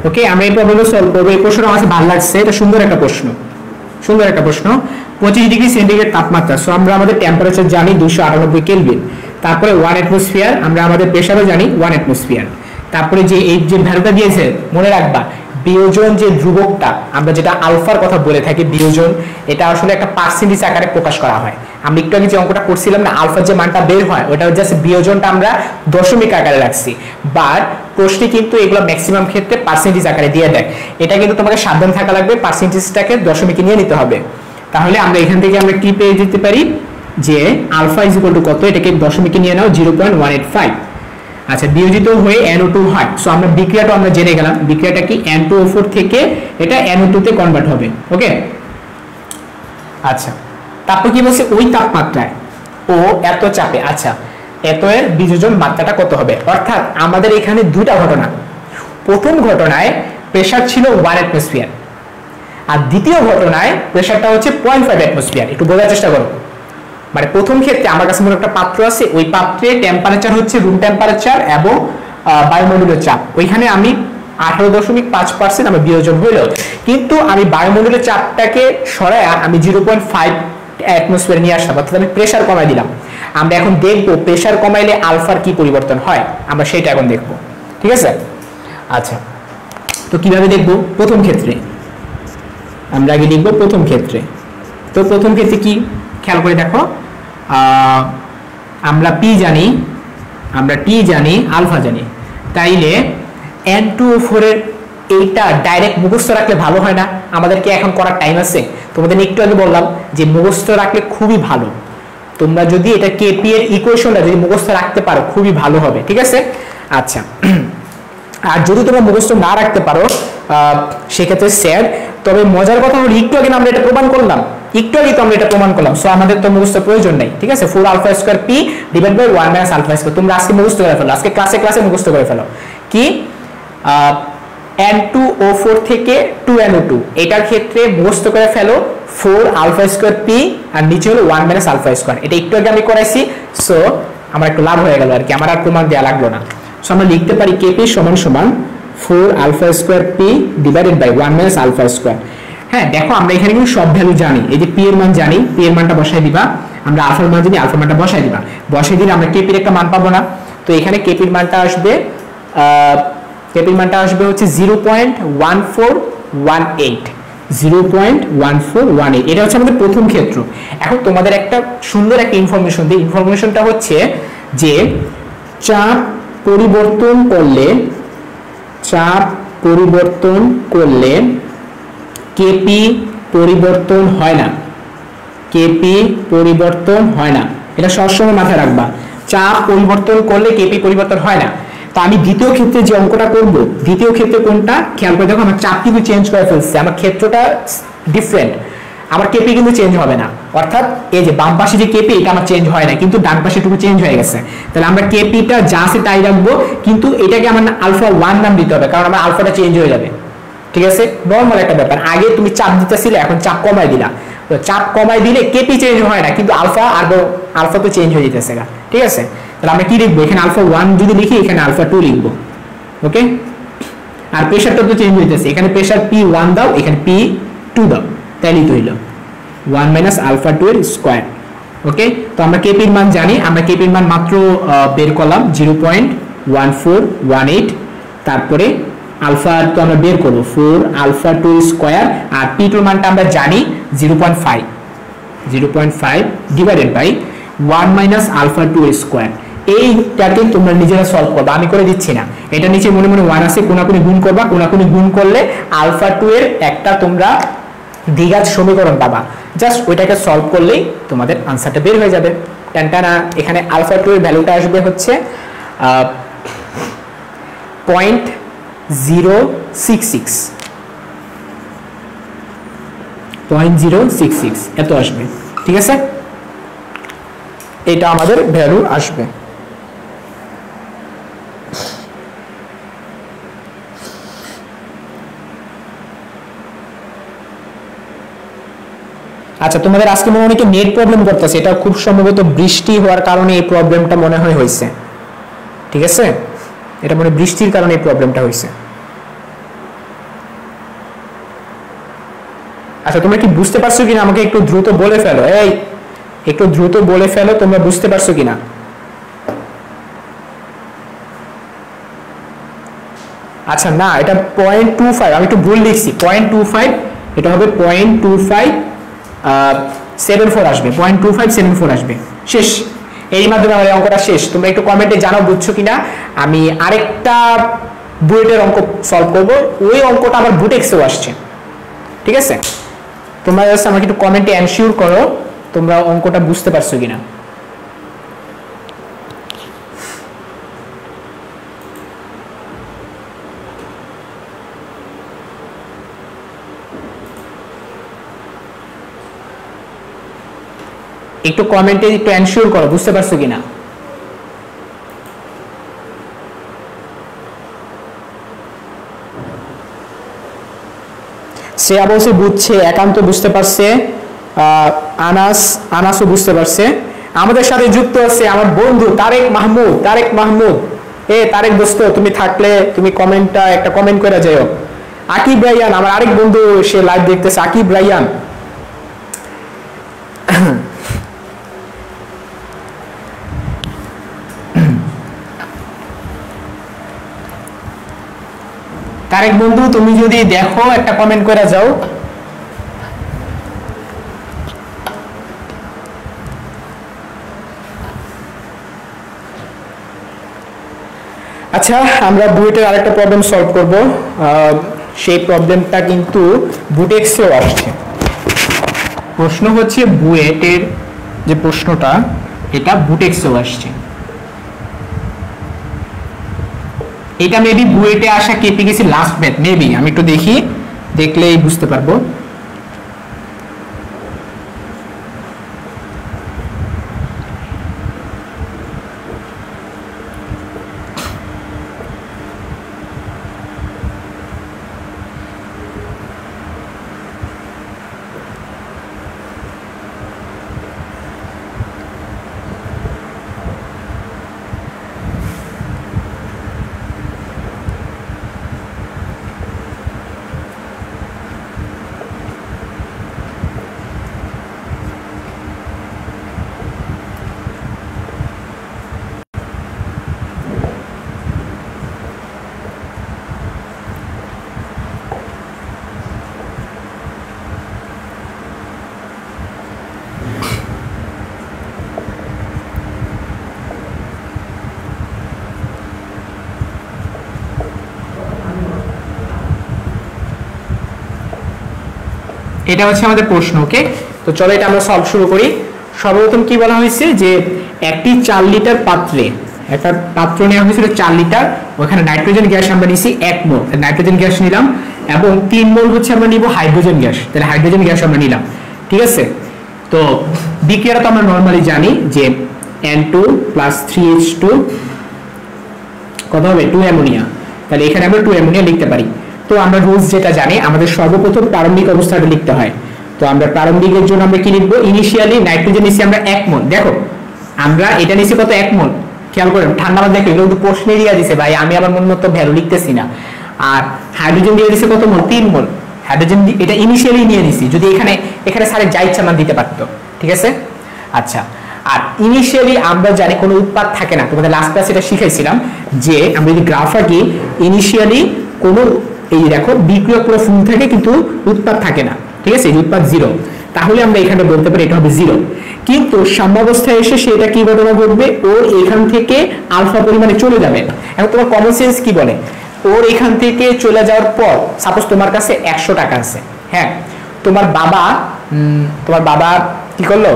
ওকে, আমরা এই প্রবলেমটা সলভ করব। এই প্রশ্নটা আমার ভালো লাগছে, এটা সুন্দর একটা প্রশ্ন, সুন্দর একটা প্রশ্ন। 25 ডিগ্রি সেন্টিগ্রেড তাপমাত্রা, সো আমরা আমাদের টেম্পারেচার জানি 298 কেলভিন, তারপরে 1 অ্যাটমসফিয়ার, আমরা আমাদের প্রেসারও জানি 1 অ্যাটমসফিয়ার। তারপরে যে এই যে ভ্যালুটা দিয়েছে মনে রাখবা, বিয়োজন যে ধ্রুবকটা আমরা যেটা আলফার কথা বলে থাকি বিয়োজন, এটা আসলে একটা পার্সেন্টেজ আকারে প্রকাশ করা হয়। আমরা একটু আগে যে অঙ্কটা করছিলাম না, আলফার যে মানটা বের হয় ওটা জাস্ট বিয়োজনটা আমরা দশমিক আকারে রাখছি, বাট প্রশ্নে কিন্তু এগুলো ম্যাক্সিমাম ক্ষেত্রে পার্সেন্টেজ আকারে দিয়ে দেয়। এটা কিন্তু তোমাকে সাবধান থাকা লাগবে, পার্সেন্টেজটাকে দশমিকে নিয়ে নিতে হবে। তাহলে আমরা এখান থেকে আমরা কি পেয়ে যেতে পারি যে আলফা ইজ ইকুয়াল টু কত, এটাকে দশমিকে নিয়ে নাও 0.185। আচ্ছা, বিয়োজিত হয়ে NO2 হয়, সো আমরা বিক্রিয়াটা আমরা জেনে গেলাম, বিক্রিয়াটা কি N2O4 থেকে এটা NO2 তে কনভার্ট হবে। ওকে, আচ্ছা তারপর কি বলছে, ওই তাপমাত্রায় ও এত চাপে, আচ্ছা এত এর বিযোজন মাত্রাটা কত হবে। অর্থাৎ আমাদের এখানে দুইটা ঘটনা, প্রথম ঘটনায় প্রেসার ছিল 1 অ্যাটমসফিয়ার, আর দ্বিতীয় ঘটনায় প্রেসারটা হচ্ছে 0.5 অ্যাটমসফিয়ার। একটু বোঝার চেষ্টা করো, মানে প্রথম ক্ষেত্রে আমার কাছে মনে একটা পাত্র আছে, ওই পাত্রে টেম্পারেচার হচ্ছে রুম টেম্পারেচার এবং বায়ুমণ্ডলীয় চাপ, ওইখানে আমি 18.5% আমার বিয়োজন হইল, কিন্তু আমি বায়ুমণ্ডলীয় চাপটাকে সরায় আমি 0.5 অ্যাটমসফিয়ার নিয়ে আসলাম, অর্থাৎ আমি প্রেসার কমাই দিলাম। আমরা এখন দেখবো প্রেসার কমাইলে আলফার কি পরিবর্তন হয়, আমরা সেটা এখন দেখবো, ঠিক আছে। আচ্ছা, তো কিভাবে দেখবো, প্রথম ক্ষেত্রে আমরা আগে লিখবো প্রথম ক্ষেত্রে। তো প্রথম ক্ষেত্রে কি খেয়াল করে দেখো, আমরা পি জানি, আমরা টি জানি, আলফা জানি, তাইলে N2O4 এর এইটা ডাইরেক্ট মুখস্থ রাখলে ভালো হয় না? আমাদেরকে এখন করার টাইম আছে? তোমাদের একটু আগে বললাম যে মুখস্থ রাখলে খুবই ভালো। তোমরা যদি এটা কেপি এর ইকুয়েশনটা যদি মুখস্থ রাখতে পারো খুবই ভালো হবে, ঠিক আছে? আচ্ছা, আর যদি তোমরা মুখস্থ না রাখতে পারো সেক্ষেত্রে স্যার, তবে মজার কথা হলো একটু আগে আমরা এটা প্রমাণ করলাম, একটু আগে তো আমরা এটা প্রমাণ করলাম, সো আমাদের তো মুখস্থ প্রয়োজন নাই, ঠিক আছে? 4 alpha square P divide by 1 minus alpha square তোমরা আজকে মুখস্থ করে ফেলো, আজকে ক্লাসে মুখস্থ করে ফেলো। কি N2O4 থেকে 2NO2 এটার ক্ষেত্রে মুখস্থ করে ফেলো 4 আলফা স্কয়ার পি আর নিচে হলো 1 মাইনাস আলফা স্কয়ার। এটা একটু আগে আমি করাইছি, সো আমার একটু লাভ হয়ে গেল আর কি, আমার আর প্রমাণ দেওয়া লাগলো না। সো আমরা লিখতে পারি কেপি সমান সমান 4 alpha square P divided by 1 minus alpha square. হ্যাঁ দেখো, আমরা এখানে কিন্তু সব ভ্যালু জানি, এই যে পি এর মান জানি, পি এর মানটা বসাই দিবা, আমরা আলফার মান জানি, আলফার মানটা বসাই দিবা, বসাই দিলে আমরা কেপির একটা মান পাবো না। তো এখানে কেপির মানটা আসবে হচ্ছে 0.1418, 0.1418, এটা হচ্ছে আমাদের প্রথম ক্ষেত্র। এখন তোমাদের একটা সুন্দর একটা ইনফরমেশন দিই, ইনফরমেশনটা হচ্ছে যে চাপ পরিবর্তন করলে কেপি পরিবর্তন হয় না, কেপি পরিবর্তন হয় না, এটা সবসময় মাথায় রাখবা। চাপ পরিবর্তন করলে কেপি পরিবর্তন হয় না। তো আমি দ্বিতীয় ক্ষেত্রে যে অঙ্কটা করব, দ্বিতীয় ক্ষেত্রে কোনটা খেয়াল করে দেখো, আমার চাপ কিন্তু চেঞ্জ করে ফেলছে, আমার ক্ষেত্রটা ডিফারেন্ট, আমার কেপি কিন্তু চেঞ্জ হবে না, অর্থাৎ এই যে বাম পাশে যে কেপি এটা আমার চেঞ্জ হয় না, কিন্তু ডান পাশে টুকু চেঞ্জ হয়ে গেছে। তাহলে আমরা কেপিটা যা আছে তাই রাখবো, কিন্তু এটাকে আমার আলফা 1 নাম দিতে হবে, কারণ আমার আলফাটা চেঞ্জ হয়ে যাবে, ঠিক আছে? নরমাল একটা ব্যাপার, আগে তুমি চাপ দিতেছিলে, এখন চাপ কমাই দিলা, তো চাপ কমাই দিলে কেপি চেঞ্জ হয় না, কিন্তু আলফা তো চেঞ্জ হয়ে যেতেছে, ঠিক আছে? তাহলে আমরা কি লিখবো, এখানে আলফা 1 যদি লিখি, এখানে আলফা 2 লিখবো, ওকে? আর প্রেসারটা তো চেঞ্জ হইতেছে, এখানে প্রেসার P1 দাও, এখানে P2 দাও, তাইলেই তো হইলো 1 মাইনাস আলফা 2 এর স্কয়ার, ওকে? তো আমরা কেপির মান জানি, আমরা কেপির মান মাত্র বের করলাম 0.1418, তারপরে আলফা তো আমরা বের করব 4 আলফা 2 স্কয়ার, আর P2 এর মানটা আমরা জানি 0.5 divided by 1 minus alpha 2 square. এইটাকে তোমরা নিজেরা সলভ করবা, আমি করে দিচ্ছি না, এটা নিচে মনে মনে 1 আছে, কোনাকুনি গুণ করবা, কোনাকুনি গুণ করলে আলফা 2 এর একটা তোমরা দ্বিঘাত সমীকরণ পাবা, জাস্ট ওইটাকে সলভ করলেই তোমাদের আনসারটা বের হয়ে যাবে। টানটানা, এখানে আলফা 2 এর ভ্যালুটা আসবে হচ্ছে 0.066 এত আসবে, ঠিক আছে? এটা আমাদের ভ্যালু আসবে। আচ্ছা, তোমাদের আজকে মনে হয় নেট প্রবলেম করতেছে, এটা খুব সম্ভবত বৃষ্টি হওয়ার কারণে এই প্রবলেমটা মনে হয় হয়েছে, ঠিক আছে? এটা মনে বৃষ্টির কারণে এই প্রবলেমটা হয়েছে। আচ্ছা, তোমরা কি বুঝতে পারছো কিনা আমাকে একটু দ্রুত বলে ফেলো, একটু দ্রুত বলে ফেলো তোমরা বুঝতে পারছো কিনা। আচ্ছা না, এটা 0.25, আমি একটু ভুল লিখছি, 0.25, এটা হবে 0.2574 আসবে, 0.2574 আসবে। শেষ, এই মাধ্যমে আমার অঙ্কটা শেষ। তোমরা একটু কমেন্টে জানাও বুঝছো কিনা। আমি আরেকটা বুয়েটের অঙ্ক সলভ করবো, ওই অঙ্কটা আমার বুটেক্সেও আসছে, ঠিক আছে? তোমরা জাস্ট আমাকে একটু কমেন্টে এনশিওর করো তোমরা অঙ্কটা বুঝতে পারছো কিনা। একটু কমেন্টে একটু এনশিওর করো বুঝতে পারছো কিনা। সে অবশ্যই বুঝছে, একান্ত বুঝতে পারছে, আনাসও বুঝতে পারছে। আমাদের সাথে যুক্ত আছে আমার বন্ধু তারেক মাহমুদ। তারেক দোস্ত, তুমি থাকলে তুমি কমেন্টটা একটা কমেন্ট করে যাও। আকিব রাইয়ান আমার আরেক বন্ধু, সে লাইভ দেখতেছে, আকিব রাইয়ান। তারেক বন্ধু, তুমি যদি দেখো একটা কমেন্ট করে যাও। আচ্ছা, আমরা বুয়েটের আরেকটা প্রবলেম সলভ করব। সেই প্রবলেমটা কিন্তু বুটেক্সেও আসছে। প্রশ্ন হচ্ছে বুয়েটের যে প্রশ্নটা, এটা বুটেক্সেও আসছে। এটা মেবি বুয়েটে আসা কেপিকেসি লাস্ট ম্যাথ, মেবি আমি একটু দেখি, দেখলেই বুঝতে পারবো। এটা হচ্ছে আমাদের প্রশ্ন। ওকে, তো চলো এটা আমরা সলভ শুরু করি। সর্বপ্রথম কি বলা হয়েছে যে একটি 4 লিটার পাত্রে, একটা পাত্র নেওয়া হয়েছিল 4 লিটার, ওখানে নাইট্রোজেন গ্যাস আমরা নিছি 1 মোল, নাইট্রোজেন গ্যাস নিলাম, এবং 3 মোল হচ্ছে আমরা নিব হাইড্রোজেন গ্যাস, তাহলে হাইড্রোজেন গ্যাস আমরা নিলাম। ঠিক আছে, তো বিক্রিয়াটা তো আমরা নরমালি জানি যে N2 + 3H2 কত হবে 2 অ্যামোনিয়া, তাহলে এখানে আমরা 2 অ্যামোনিয়া লিখতে পারি। তো আমরা রোজ যেটা জানি, আমাদের সর্বপ্রথম প্রারম্ভিক অবস্থাটা লিখতে হয়। তো আমরা প্রারম্ভিকের জন্য আমরা কি লিখবো, ইনিশিয়ালি নাইট্রোজেন নিছি আমরা 1 মোল। দেখো আমরা এটা নিছি কত 1 মোল, খেয়াল করেন ঠান্ডা মাথায় দেখো, এগুলো কিন্তু প্রশ্নে দিয়ে দিছে ভাই, আমি আবার মন মতো ভ্যালু লিখতেছি না। আর হাইড্রোজেন দিয়ে দিছে কত মোল, 3 মোল হাইড্রোজেন, এটা ইনিশিয়ালি নিয়ে নিছি, যদি এখানে স্যারের যা ইচ্ছা মান দিতে পারতো। ঠিক আছে, আচ্ছা। আর ইনিশিয়ালি আমরা জানি কোনো উৎপাদ থাকে না, তোমাদের লাস্ট ক্লাসে এটা শিখাইছিলাম যে আমরা যদি গ্রাফ আঁকি, ইনিশিয়ালি কোনো, এই দেখো বিক্রিয়ক পুরো ফুল থাকে কিন্তু উৎপাদ থাকে না। ঠিক আছে, উৎপাদ 0, তাহলে আমরা এখানে বলতে পারি এটা হবে 0। কিন্তু সাম্যাবস্থায় এসে সেটা কি ঘটনা ঘটবে, ওর এখান থেকে আলফা পরিমাণে চলে যাবে। এখন তোমার কমন সেন্স কি বলে, ওর এখান থেকে চলে যাওয়ার পর সাপোজ তোমার কাছে 100 টাকা আছে, হ্যাঁ, তোমার বাবা কি করলো,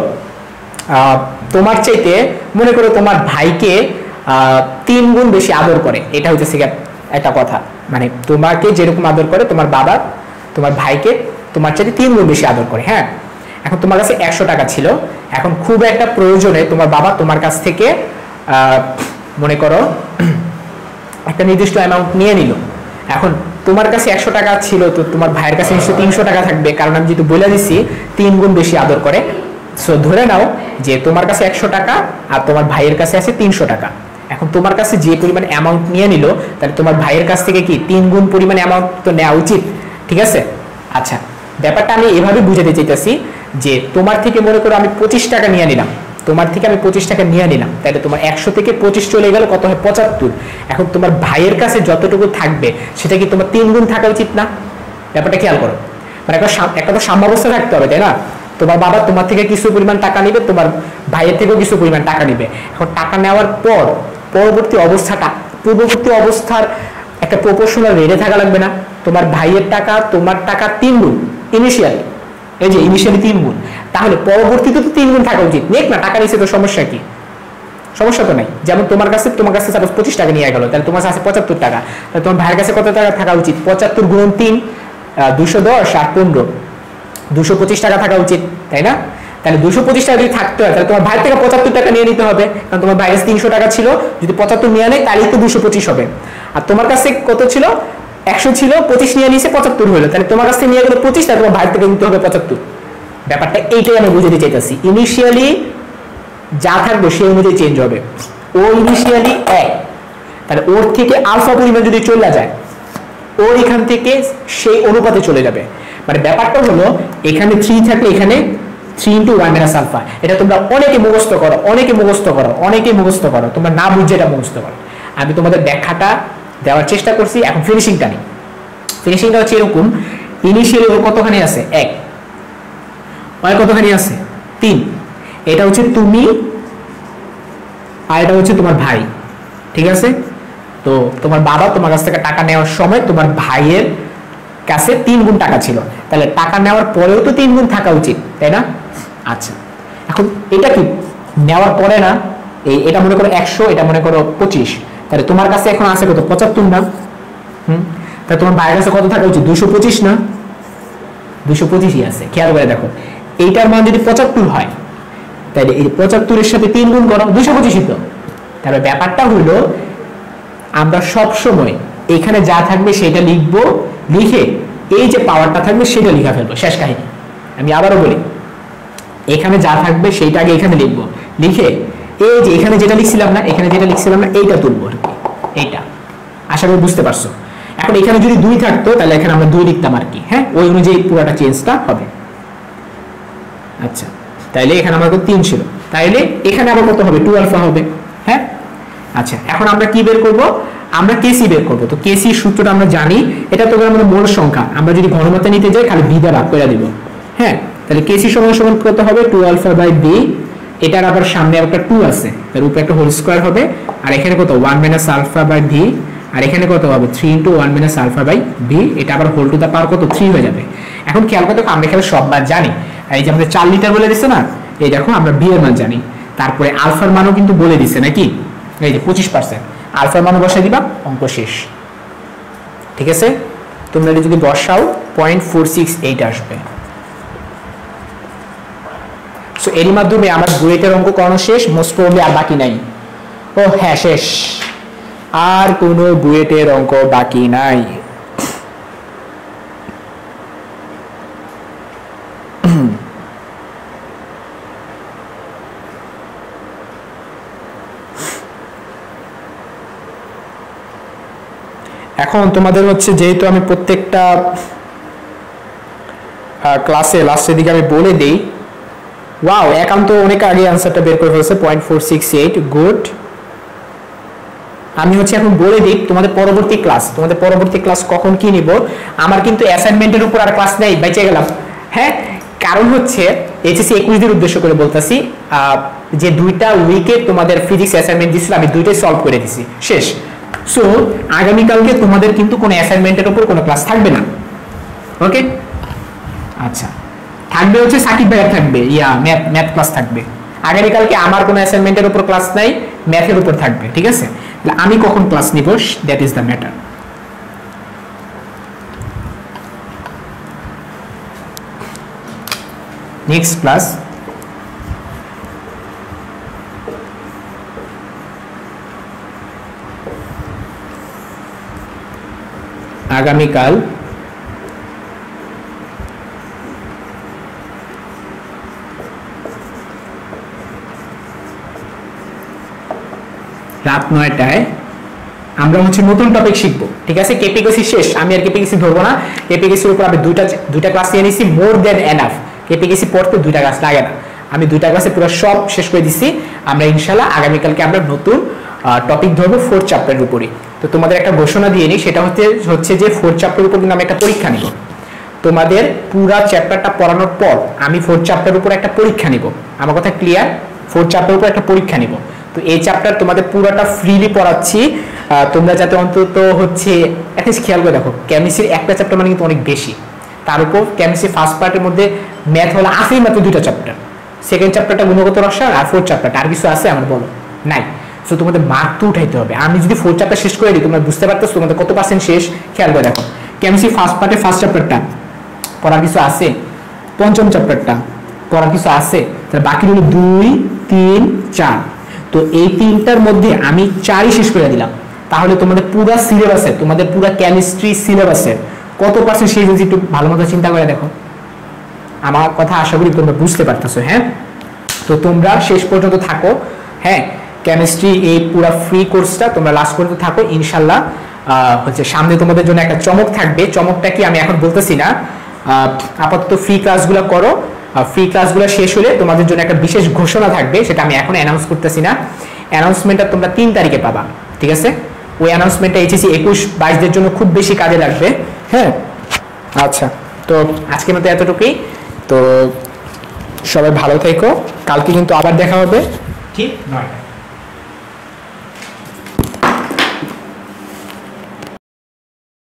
তোমার চাইতে মনে করো তোমার ভাইকে 3 গুণ বেশি আদর করে, এটা হচ্ছে একটা কথা, মানে তোমাকে যেরকম আদর করে তোমার বাবা তোমার ভাইকে তোমার চাইতে 3 গুণ বেশি আদর করে। হ্যাঁ, এখন তোমার কাছে 100 টাকা ছিল, এখন খুব একটা প্রয়োজনে তোমার বাবা তোমার কাছ থেকে মনে করো একটা নির্দিষ্ট অ্যামাউন্ট নিয়ে নিল। এখন তোমার কাছে 100 টাকা ছিল, তো তোমার ভাইয়ের কাছে নিশ্চয়ই 300 টাকা থাকবে, কারণ আমি যেহেতু বলে দিচ্ছি 3 গুণ বেশি আদর করে। সো ধরে নাও যে তোমার কাছে 100 টাকা আর তোমার ভাইয়ের কাছে আছে 300 টাকা। এখন তোমার কাছে যে পরিমাণ অ্যামাউন্ট নিয়ে নিল, তাহলে তোমার ভাইয়ের কাছ থেকে কি 3 গুণ পরিমাণ অ্যামাউন্ট তো নেওয়া উচিত। ঠিক আছে, আচ্ছা, ব্যাপারটা আমি এভাবে বুঝাতে চাইতেছি যে তোমার থেকে মনে করো আমি 25 টাকা নিয়ে নিলাম, তোমার থেকে আমি 25 টাকা নিয়ে নিলাম, তাহলে তোমার 100 থেকে 25 চলে গেল, কত হয় 75। এখন তোমার ভাইয়ের কাছে যতটুকু থাকবে সেটা কি তোমার 3 গুণ থাকা উচিত না? ব্যাপারটা খেয়াল করো, মানে একটা তো সাম্যাবস্থা থাকতে হবে, তাই না? তোমার বাবা তোমার থেকে কিছু পরিমাণ টাকা নিবে, তোমার ভাইয়ের থেকেও কিছু পরিমাণ টাকা নিবে। এখন টাকা নেওয়ার পর পূর্ববর্তী অবস্থার একটা প্রপোর্শনাল রেটে থাকা লাগবে না? তোমার ভাইয়ের টাকা তোমার টাকা 3 গুণ ইনিশিয়ালি, এই যে ইনিশিয়ালি 3 গুণ, তাহলে পরবর্তীতে তো 3 গুণ থাকা উচিত। নেক না, টাকা নিচ্ছে তো সমস্যা কি? সমস্যা তো নাই। যেমন তোমার কাছে সাপোজ 25 টাকা নিয়ে গেল, তাহলে তোমার কাছে 75 টাকা, তাহলে তোমার ভাইয়ের কাছে কত টাকা থাকা উচিত? 75 গুণ 3 210 আর 15 225 টাকা থাকা উচিত, তাই না? তাহলে 225 টাকা যদি থাকতে হয়, তাহলে তোমার ভাই থেকে 75 টাকা নিয়ে নিতে হবে, কারণ তোমার ভাইয়ের 300 টাকা ছিল, যদি 75 নিয়ে নেয় তাহলেই তো 225 হবে। আর তোমার কাছে কত ছিল? 100 ছিল, 25 নিয়ে নিয়েছে, 75 হলো, তাহলে তোমার কাছে নিয়ে গেল 25, তাহলে তোমার ভাইয়ের থেকে নিতে হবে 75। ব্যাপারটা এইটাই আমি বুঝাতে চাইতেছি। ইনিশিয়ালি যা থাকবে সেই অনুযায়ী চেঞ্জ হবে। ও ইনিশিয়ালি 1, তাহলে ওর থেকে আলফা পরিমাণ যদি চলে যায়, ও এখান থেকে সেই অনুপাতে চলে যাবে। মানে ব্যাপারটা হলো এখানে 3 থাকলে এখানে 3 × 1 - আলফা। এটা তোমরা অনেকে মুখস্থ করো, তোমরা না বুঝে এটা মুখস্থ করো। আমি তোমাদের ব্যাখ্যাটা দেওয়ার চেষ্টা করছি। এখন ফিনিশিংটা নেই। ফিনিশিংটা হচ্ছে এরকম, ইনিশিয়ালি ওর কতখানি আছে 1, ওর কতখানি আছে 3, এটা হচ্ছে তুমি আর এটা হচ্ছে তোমার ভাই। ঠিক আছে, তো তোমার বাবা তোমার কাছ থেকে টাকা নেওয়ার সময় তোমার ভাইয়ের কাছে 3 গুণ টাকা ছিল, তাহলে টাকা নেওয়ার পরেও তো 3 গুণ থাকা উচিত, তাই না? আচ্ছা, এখন এটা কি নেওয়ার পরে না, এটা মনে করো 100, এটা মনে করো 25, তাহলে তোমার কাছে এখন আছে কত? 75 না? তাহলে তোমার ভাইয়ের কাছে কত থাকা উচিত? 225 না? 225ই আছে। খেয়াল করে দেখো, এইটার মান যদি 75 হয়, তাহলে এই 75 এর সাথে 3 গুণ করো, 225ই তো। তাহলে ব্যাপারটা হলো আমরা সব সময় এখানে যা থাকবে সেটা লিখবো, লিখে এই যে পাওয়ারটা থাকবে সেটা লিখা ফেলবো, শেষ কাহিনী। আমি আবারও বলি, এখানে যা থাকবে সেইটা আগে এখানে লিখবো, লিখে এই যে এখানে যেটা লিখছিলাম না, এখানে যেটা লিখছিলাম না, এইটা তুলবো, এইটা। আশা করি বুঝতে পারছো। এখন এখানে যদি 2 থাকতো তাহলে এখানে আমরা 2 লিখতাম আর কি, হ্যাঁ, ওই অনুযায়ী পুরোটা চেঞ্জটা হবে। আচ্ছা, তাইলে এখানে আমার 3 ছিল, তাইলে এখানে আবার কত হবে? 2 আলফা হবে, হ্যাঁ। আচ্ছা, এখন আমরা কি বের করব? আমরা কেসি বের করব। তো কেসি সূত্রটা আমরা জানি, এটা তো আমাদের মূল সংখ্যা, আমরা যদি ঘনমাত্রা নিতে যাই খালি বি দ্বারা ভাগ করে দিব, হ্যাঁ। তাহলে কেসি সমান সমান কত হবে? 2 আলফা বাই বি, এটার আবার সামনে একটা 2 আছে, তার উপরে একটা হোল স্কয়ার হবে, আর এখানে কত? 1 মাইনাস আলফা বাই ভি, আর এখানে কত হবে? 3 into 1 minus alpha by B, এটা আবার হোল টু দা পাওয়ার কত? 3 হয়ে যাবে। এখন খেয়াল করতে, আমরা এখানে সব মান জানি, এই যে আমাদের 4 লিটার বলে দিছে না, এই দেখো আমরা বি এর মান জানি, তারপরে আলফার মানও কিন্তু বলে দিছে নাকি, এই যে 25%, আলফার মান বসাই দিবা, অঙ্ক শেষ। ঠিক আছে, তোমরা যদি বসাও 0.468 আসবে। সো এর মাধ্যমে আমার বুয়েটের অঙ্ক করানো শেষ, মোস্ট প্রবাবলি আর বাকি নাই। ও হ্যাঁ, শেষ, আর কোনো বুয়েটের অঙ্ক বাকি নাই। এখন তোমাদের হচ্ছে, যেহেতু আমি প্রত্যেকটা ক্লাসে লাস্টের দিকে আমি বলে দেই, ওয়াও, একান্ত অনেক আগে অ্যান্সারটা বের করে ফেলছে, 0.468, গুড। আমি হচ্ছে এখন বলে দিই তোমাদের পরবর্তী ক্লাস কখন কি নিব। আমার কিন্তু অ্যাসাইনমেন্টের উপর আর ক্লাস নেই, বেঁচে গেলাম, হ্যাঁ। কারণ হচ্ছে এইচএসসি 21 দের উদ্দেশ্য করে বলতাছি, যে 2টা উইকে তোমাদের ফিজিক্স অ্যাসাইনমেন্ট দিছিল, আমি 2টাই সলভ করে দিছি, শেষ। সো আগামীকালকে তোমাদের কিন্তু কোনো অ্যাসাইনমেন্টের উপর কোনো ক্লাস থাকবে না, ওকে? আচ্ছা, থাকবে হচ্ছে সাকিব ভাইয়ের থাকবে, ম্যাথ ক্লাস থাকবে। আগামীকালকে আমার কোনো অ্যাসাইনমেন্টের উপর ক্লাস নাই, ম্যাথের উপর থাকবে, ঠিক আছে? আমি কখন ক্লাস নিব, that is the matter. Next class আগামীকাল রাত 9টায় আমরা হচ্ছে নতুন টপিক শিখবো, ঠিক আছে? কেপিকেসি শেষ, আমি আর কেপিকেসি ধরবো না। কেপিকেসির উপর আমি দুইটা ক্লাস নিয়ে নিছি, মোর দেন এনাফ। কেপিকেসি পড়তে 2টা ক্লাস লাগে না, আমি 2টা ক্লাসে পুরো সব শেষ করে দিছি। আমরা ইনশাআল্লাহ আগামীকালকে আমরা নতুন টপিক ধরবো 4th চ্যাপ্টারের উপরে। তো তোমাদের একটা ঘোষণা দিয়ে নিই, সেটা হচ্ছে যে 4th চ্যাপ্টারের উপর কিন্তু আমি একটা পরীক্ষা নিব। তোমাদের পুরা চ্যাপ্টারটা পড়ানোর পর আমি 4th চ্যাপ্টারের উপর একটা পরীক্ষা নিব। আমার কথা ক্লিয়ার? 4th চ্যাপ্টারের উপর একটা পরীক্ষা নিব। তো এই চ্যাপ্টার তোমাদের পুরোটা ফ্রিলি পড়াচ্ছি, তোমরা যাতে অন্তত হচ্ছে অ্যাটলিস্ট খেয়াল করে দেখো, কেমিস্ট্রির একটা চ্যাপ্টার মানে কিন্তু অনেক বেশি, তার উপর কেমিস্ট্রি ফার্স্ট পার্টের মধ্যে ম্যাথ হলো আসেই মাত্র 2টা চ্যাপ্টার, সেকেন্ড চ্যাপ্টারটা গুণগত রসায়ন, আর 4th চ্যাপ্টারটা আর কিছু আছে আমার বলো? নাই। সো তোমাদের মার্ক তো উঠাইতে হবে। আমি যদি 4th চ্যাপ্টার শেষ করে দিই, তোমরা বুঝতে পারতেছো তোমাদের কত পার্সেন্ট শেষ। খেয়াল করে দেখো, কেমিস্ট্রি ফার্স্ট পার্টের ফার্স্ট চ্যাপ্টারটা পড়ার কিছু আছে, 5ম চ্যাপ্টারটা পড়ার কিছু আছে, তাহলে বাকি হলো 2, 3, 4। তো এই 3টার মধ্যে আমি 4ই শেষ করে দিলাম, তাহলে তোমাদের পুরো সিলেবাসে, তোমাদের পুরো কেমিস্ট্রি সিলেবাসে কত পার্সেন্ট শেষ হয়েছে একটু ভালো মতো চিন্তা করে দেখো। আমার কথা আশা করি তোমরা বুঝতে পারতেছো, হ্যাঁ? তো তোমরা শেষ পর্যন্ত থাকো, হ্যাঁ। কেমিস্ট্রি এই পুরো ফ্রি কোর্সটা তোমরা লাস্ট পর্যন্ত থাকো, ইনশাল্লাহ হচ্ছে সামনে তোমাদের জন্য একটা চমক থাকবে। চমকটা কি আমি এখন বলতেছি না, আপাতত ফ্রি ক্লাসগুলো করো। ফ্রি ক্লাসগুলো শেষ হলে তোমাদের জন্য একটা বিশেষ ঘোষণা থাকবে, সেটা আমি এখন অ্যানাউন্স করতেছি না। অ্যানাউন্সমেন্টটা তোমরা 3 তারিখে পাবা, ঠিক আছে? ওই অ্যানাউন্সমেন্টটা এইচএসসি 21-22 দের জন্য খুব বেশি কাজে লাগবে, হ্যাঁ। আচ্ছা, তো আজকের মতো এতটুকুই। তো সবাই ভালো থেকো, কালকে কিন্তু আবার দেখা হবে ঠিক 9টায়।